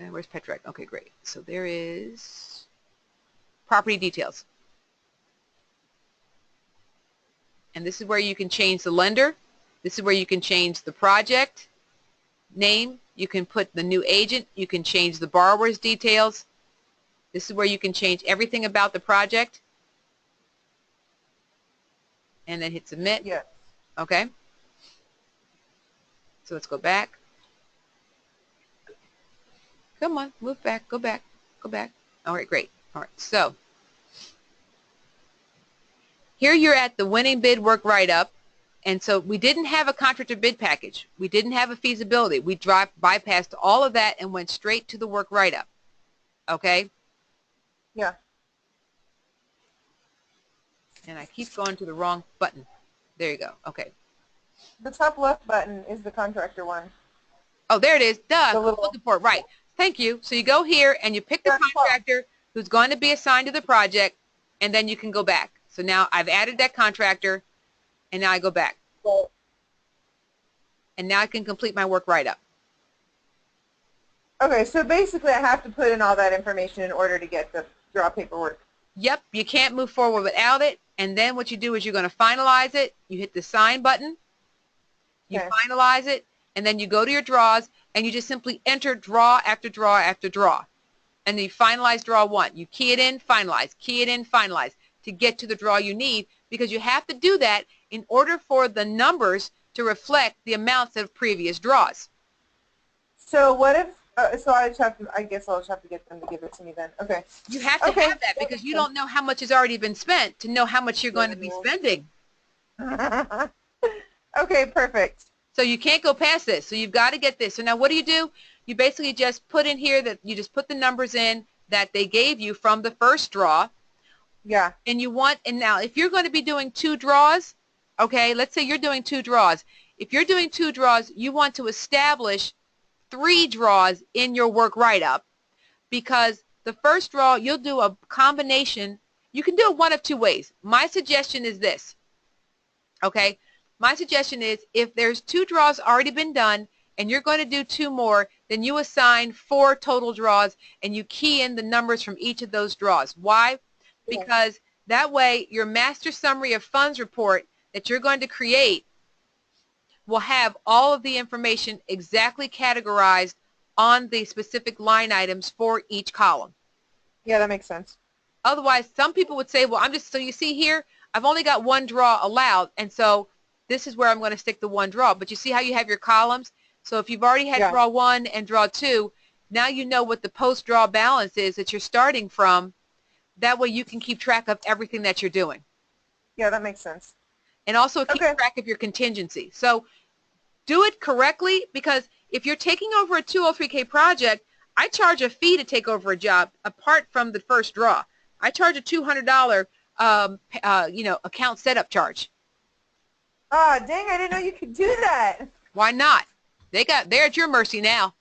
Speaker 1: Where's Petrick? Okay, great. So there is Property Details. And this is where you can change the lender. This is where you can change the project name. You can put the new agent. You can change the borrower's details. This is where you can change everything about the project. And then hit submit.
Speaker 9: Yeah.
Speaker 1: Okay. So let's go back. Come on, move back, go back, go back. All right, great. All right, so here you're at the winning bid work write-up. And so we didn't have a contractor bid package. We didn't have a feasibility. We bypassed all of that and went straight to the work write-up. Okay?
Speaker 9: Yeah.
Speaker 1: And I keep going to the wrong button. There you go. Okay.
Speaker 9: The top left button is the contractor one.
Speaker 1: Oh, there it is. Duh.
Speaker 9: The little-
Speaker 1: Looking for it. Right. Thank you. So you go here and you pick the contractor who's going to be assigned to the project, and then you can go back. So now I've added that contractor, and now I go back. And now I can complete my work write-up.
Speaker 9: Okay, so basically I have to put in all that information in order to get the draw paperwork.
Speaker 1: Yep, you can't move forward without it. And then what you do is you're going to finalize it. You hit the sign button. You finalize it, and then you go to your draws, and you just simply enter draw after draw after draw. And then you finalize draw 1. You key it in, finalize, key it in, finalize to get to the draw you need, because you have to do that in order for the numbers to reflect the amounts of previous draws.
Speaker 9: So what if, so I guess I'll just have to get them to give it to me then. Okay.
Speaker 1: You have to have that because you don't know how much has already been spent to know how much you're going to be spending.
Speaker 9: Okay, perfect.
Speaker 1: So you can't go past this. So you've got to get this. So now what do? You basically just put in here that you just put the numbers in that they gave you from the first draw.
Speaker 9: Yeah.
Speaker 1: And now if you're going to be doing 2 draws, okay, let's say you're doing 2 draws. If you're doing 2 draws, you want to establish 3 draws in your work write-up, because the first draw, you'll do a combination. You can do it one of 2 ways. My suggestion is this, okay? My suggestion is if there's 2 draws already been done and you're going to do 2 more, then you assign 4 total draws and you key in the numbers from each of those draws. Why? Because that way your master summary of funds report that you're going to create will have all of the information exactly categorized on the specific line items for each column.
Speaker 9: Yeah, that makes sense.
Speaker 1: Otherwise, some people would say, well, so you see here, I've only got 1 draw allowed, and so this is where I'm going to stick the 1 draw. But you see how you have your columns? So if you've already had draw 1 and draw 2, now you know what the post-draw balance is that you're starting from. That way you can keep track of everything that you're doing.
Speaker 9: Yeah, that makes sense.
Speaker 1: And also keep track of your contingency. So do it correctly, because if you're taking over a 203K project, I charge a fee to take over a job apart from the first draw. I charge a $200 account setup charge.
Speaker 9: Ah, dang, I didn't know you could do that.
Speaker 1: Why not? They're at your mercy now.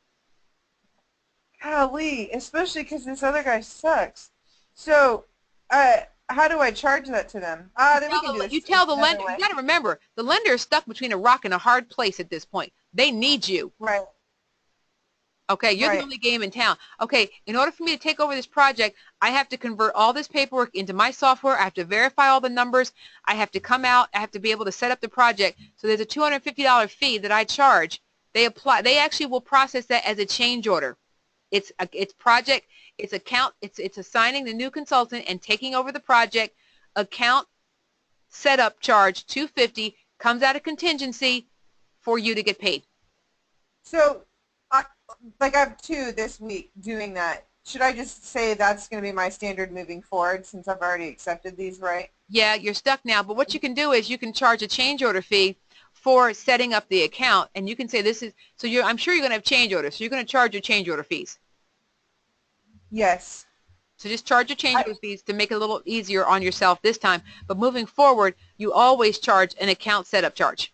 Speaker 9: Golly, especially because this other guy sucks. So, how do I charge that to them? Then we can do this
Speaker 1: You tell the
Speaker 9: another
Speaker 1: lender.
Speaker 9: way.
Speaker 1: You got to remember, the lender is stuck between a rock and a hard place at this point. They need you.
Speaker 9: Right.
Speaker 1: Okay, you're
Speaker 9: Right.
Speaker 1: the only game in town. Okay, in order for me to take over this project, I have to convert all this paperwork into my software. I have to verify all the numbers. I have to come out. I have to be able to set up the project. So there's a $250 fee that I charge. They actually will process that as a change order. It's project. It's account. It's assigning the new consultant and taking over the project. Account setup charge $250 comes out of contingency for you to get paid.
Speaker 9: So, I have 2 this week doing that. Should I just say that's going to be my standard moving forward since I've already accepted these, right?
Speaker 1: Yeah, you're stuck now, but what you can do is you can charge a change order fee for setting up the account, and you can say this is, so I'm sure you're going to have change orders, so you're going to charge your change order fees.
Speaker 9: Yes.
Speaker 1: So just charge your change order fees to make it a little easier on yourself this time, but moving forward, you always charge an account setup charge.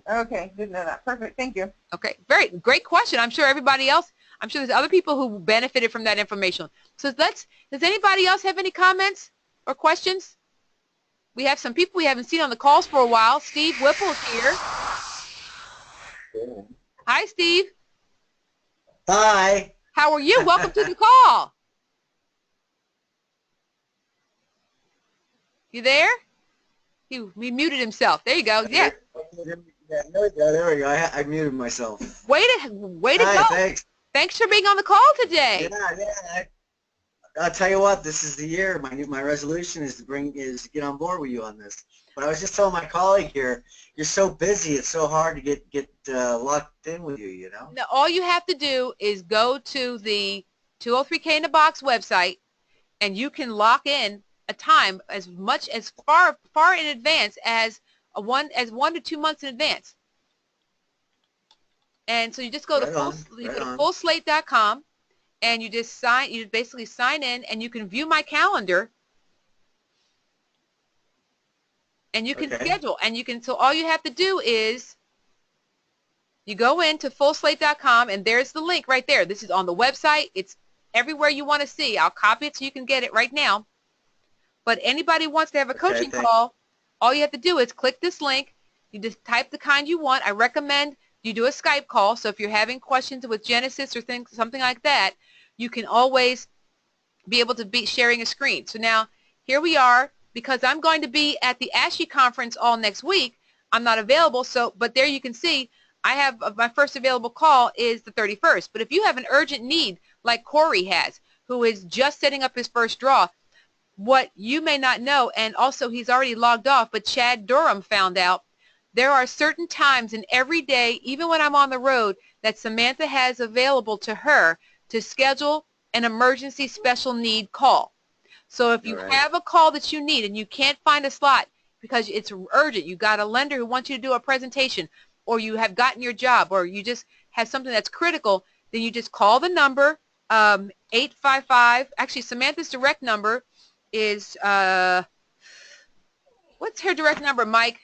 Speaker 9: Okay, didn't know that. Perfect, thank you.
Speaker 1: Okay, great question. I'm sure everybody else, I'm sure there's other people who benefited from that information. So does anybody else have any comments or questions? We have some people we haven't seen on the calls for a while. Steve Whipple's here. Hi, Steve.
Speaker 10: Hi.
Speaker 1: How are you? Welcome to the call. You there? He muted himself. There you go. Yeah.
Speaker 10: Yeah, there we go. I muted myself.
Speaker 1: Way to
Speaker 10: Hi,
Speaker 1: go.
Speaker 10: Thanks.
Speaker 1: Thanks for being on the call today.
Speaker 10: Yeah. I'll tell you what. This is the year. My resolution is to get on board with you on this. But I was just telling my colleague here, you're so busy. It's so hard to get locked in with you. You know.
Speaker 1: Now, all you have to do is go to the 203K in a Box website, and you can lock in a time as far in advance as 1 to 2 months in advance. And so you just go to fullslate.com, and you basically sign in, and you can view my calendar, and you can schedule, and so all you have to do is you go into fullslate.com, and there's the link right there. This is on the website. It's everywhere you want to see. I'll copy it so you can get it right now. But anybody who wants to have a coaching call, all you have to do is click this link. You just type the kind you want. I recommend you do a Skype call. So if you're having questions with Genesis or something like that, you can always be able to be sharing a screen. So now here we are. Because I'm going to be at the ASHI conference all next week, I'm not available. But there you can see I have my first available call is the 31st. But if you have an urgent need like Corey has, who is just setting up his first draw, what you may not know, and also he's already logged off, but Chad Durham found out, there are certain times in every day, even when I'm on the road, that Samantha has available to her to schedule an emergency special need call. So if you have a call that you need and you can't find a slot because it's urgent, you got a lender who wants you to do a presentation, or you have gotten your job, or you just have something that's critical, then you just call the number, 855, actually Samantha's direct number is, what's her direct number, Mike?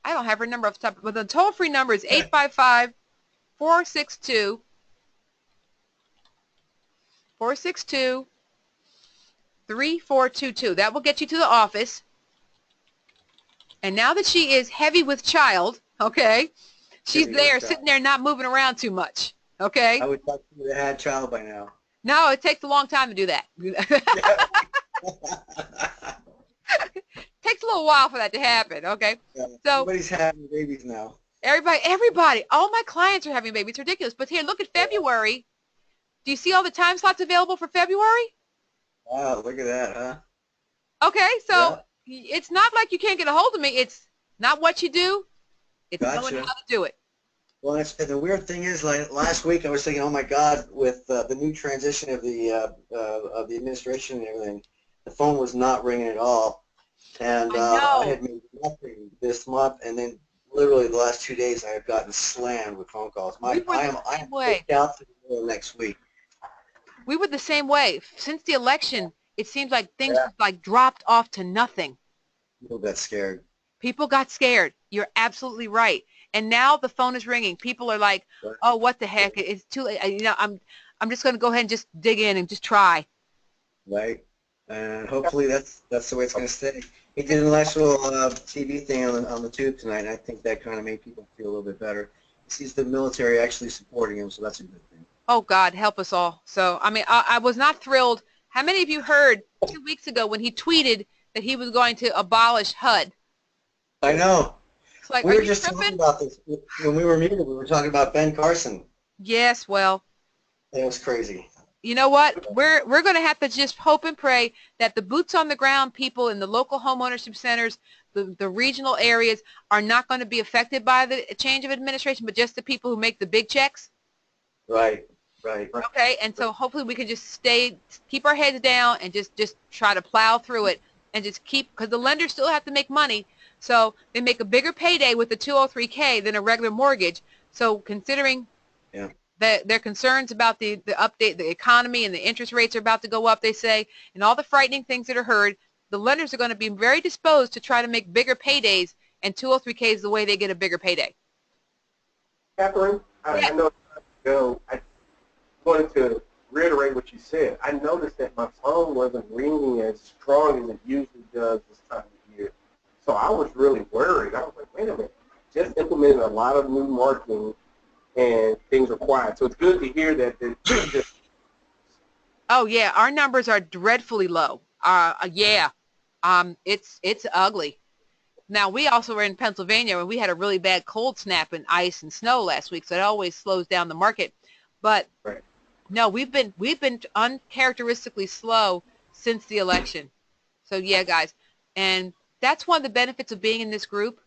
Speaker 1: I don't have her number off the top, but the toll-free number is 855-462-3422. That will get you to the office. And now that she is heavy with child, okay, she's there, sitting there, not moving around too much, okay?
Speaker 10: I would thought you had child by now.
Speaker 1: No, it takes a long time to do that. Takes a little while for that to happen, okay?
Speaker 10: Yeah,
Speaker 1: so
Speaker 10: everybody's having babies now.
Speaker 1: Everybody, all my clients are having babies. It's ridiculous. But here, look at February. Do you see all the time slots available for February?
Speaker 10: Wow, look at that, huh?
Speaker 1: Okay, so it's not like you can't get a hold of me. It's not what you do. It's knowing how to do it.
Speaker 10: Well, and the weird thing is, like last week, I was thinking, oh my God, with the new transition of the administration and everything, the phone was not ringing at all, and I had made nothing this month, and then literally the last 2 days, I have gotten slammed with phone calls. I am booked out to the next week.
Speaker 1: We were the same way. Since the election, it seems like things like dropped off to nothing.
Speaker 10: People got scared.
Speaker 1: People got scared. You're absolutely right. And now the phone is ringing. People are like, "Oh, what the heck? It's too late." You know, I'm just going to go ahead and just dig in and just try.
Speaker 10: Right. And hopefully that's the way it's going to stay. He did a nice little TV thing on the tube tonight, and I think that kind of made people feel a little bit better. He sees the military actually supporting him, so that's a good thing.
Speaker 1: Oh, God, help us all. So, I mean, I was not thrilled. How many of you heard 2 weeks ago when he tweeted that he was going to abolish HUD?
Speaker 10: I know.
Speaker 1: It's like,
Speaker 10: We
Speaker 1: are
Speaker 10: were
Speaker 1: you
Speaker 10: just
Speaker 1: tripping?
Speaker 10: talking about this when we were meeting. We were talking about Ben Carson.
Speaker 1: Yes, well,
Speaker 10: It was crazy.
Speaker 1: you know what? We're going to have to just hope and pray that the boots on the ground people in the local homeownership centers, the regional areas, are not going to be affected by the change of administration, but just the people who make the big checks.
Speaker 10: Right. Right.
Speaker 1: Okay, and so hopefully we can just keep our heads down and just try to plow through it and just keep, because the lenders still have to make money, so they make a bigger payday with the 203K than a regular mortgage. So considering their concerns about the update, the economy, and the interest rates are about to go up, they say, and all the frightening things that are heard, the lenders are going to be very disposed to try to make bigger paydays, and 203K is the way they get a bigger payday.
Speaker 5: Catherine, I know I wanted to reiterate what you said. I noticed that my phone wasn't ringing as strong as it usually does this time of year. So I was really worried. I was like, wait a minute. Just implemented a lot of new marketing and things are quiet. So it's good to hear that just
Speaker 1: Oh yeah, our numbers are dreadfully low. It's ugly. Now we also were in Pennsylvania and we had a really bad cold snap and ice and snow last week, so it always slows down the market. But no, we've been uncharacteristically slow since the election. So yeah, guys, and that's one of the benefits of being in this group.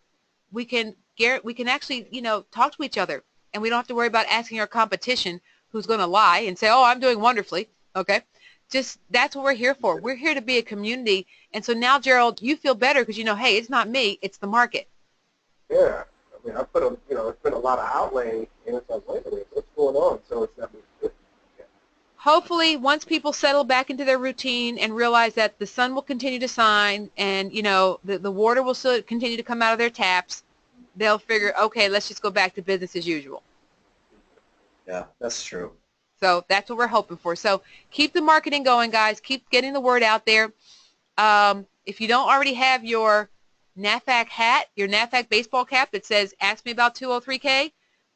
Speaker 1: We can actually, talk to each other, and we don't have to worry about asking our competition who's going to lie and say, oh, I'm doing wonderfully. Okay, just that's what we're here for. We're here to be a community, and so now, Gerald, you feel better because hey, it's not me, it's the market.
Speaker 5: Yeah, I mean, it's been a lot of outlay, and it's like, wait a minute, what's going on? So it's not good.
Speaker 1: Hopefully, once people settle back into their routine and realize that the sun will continue to shine and, the water will still continue to come out of their taps, they'll figure, okay, let's just go back to business as usual.
Speaker 10: Yeah, that's true.
Speaker 1: So that's what we're hoping for. So keep the marketing going, guys. Keep getting the word out there. If you don't already have your NAFAC hat, your NAFAC baseball cap that says, ask me about 203K,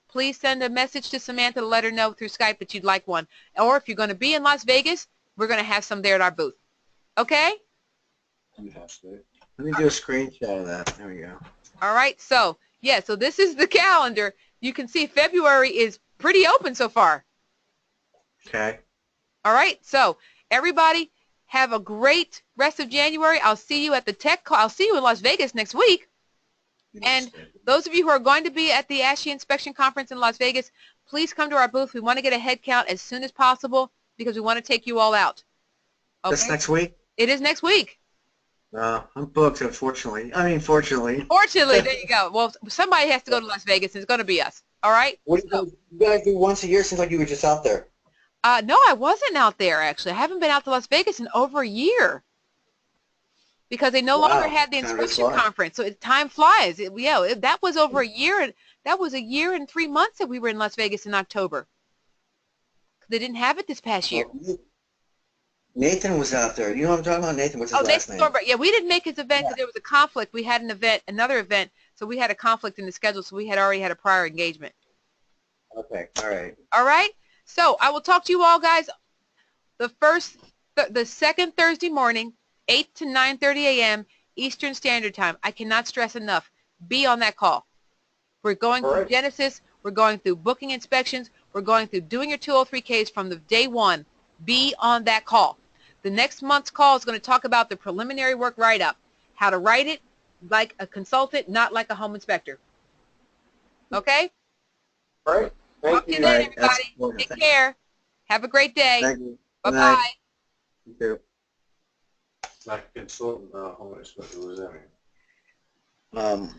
Speaker 1: please send a message to Samantha to let her know through Skype that you'd like one. Or if you're going to be in Las Vegas, we're going to have some there at our booth. Okay?
Speaker 10: Fantastic. Let me do a screenshot of that. There we go.
Speaker 1: All right. So, yeah, so this is the calendar. You can see February is pretty open so far.
Speaker 10: Okay.
Speaker 1: All right. So, everybody have a great rest of January. I'll see you at the tech call. I'll see you in Las Vegas next week. And those of you who are going to be at the ASHI Inspection Conference in Las Vegas, please come to our booth. We want to get a head count as soon as possible because we want to take you all out. Okay?
Speaker 10: That's next week?
Speaker 1: It is next week.
Speaker 10: I'm booked, unfortunately. Fortunately.
Speaker 1: Fortunately, there you go. Well, somebody has to go to Las Vegas, and it's going to be us. All right?
Speaker 10: What do you guys do once a year? Seems like you were just out there.
Speaker 1: No, I wasn't out there, actually. I haven't been out to Las Vegas in over a year because they no longer had the inspection conference. So time flies. That was over a year. That was a year and 3 months that we were in Las Vegas in October. They didn't have it this past year.
Speaker 10: Nathan was out there. You know what I'm talking about? Nathan, what's his last name?
Speaker 1: Thornburg. Yeah, we didn't make his event because there was a conflict. We had another event, so we had a conflict in the schedule, so we had already had a prior engagement.
Speaker 10: Okay, all right.
Speaker 1: All right? So I will talk to you all, guys, the second Thursday morning, 8 to 9:30 a.m. Eastern Standard Time. I cannot stress enough. Be on that call. We're going through Genesis. We're going through booking inspections. We're going through doing your 203Ks from the day one. Be on that call. The next month's call is going to talk about the preliminary work write-up, how to write it like a consultant, not like a home inspector. Okay?
Speaker 5: All right.
Speaker 1: Talk to you then, everybody. Take care. Have a great day.
Speaker 10: Thank you.
Speaker 1: Bye-bye.
Speaker 10: You too.
Speaker 4: Like a consultant, home inspector, what does that mean?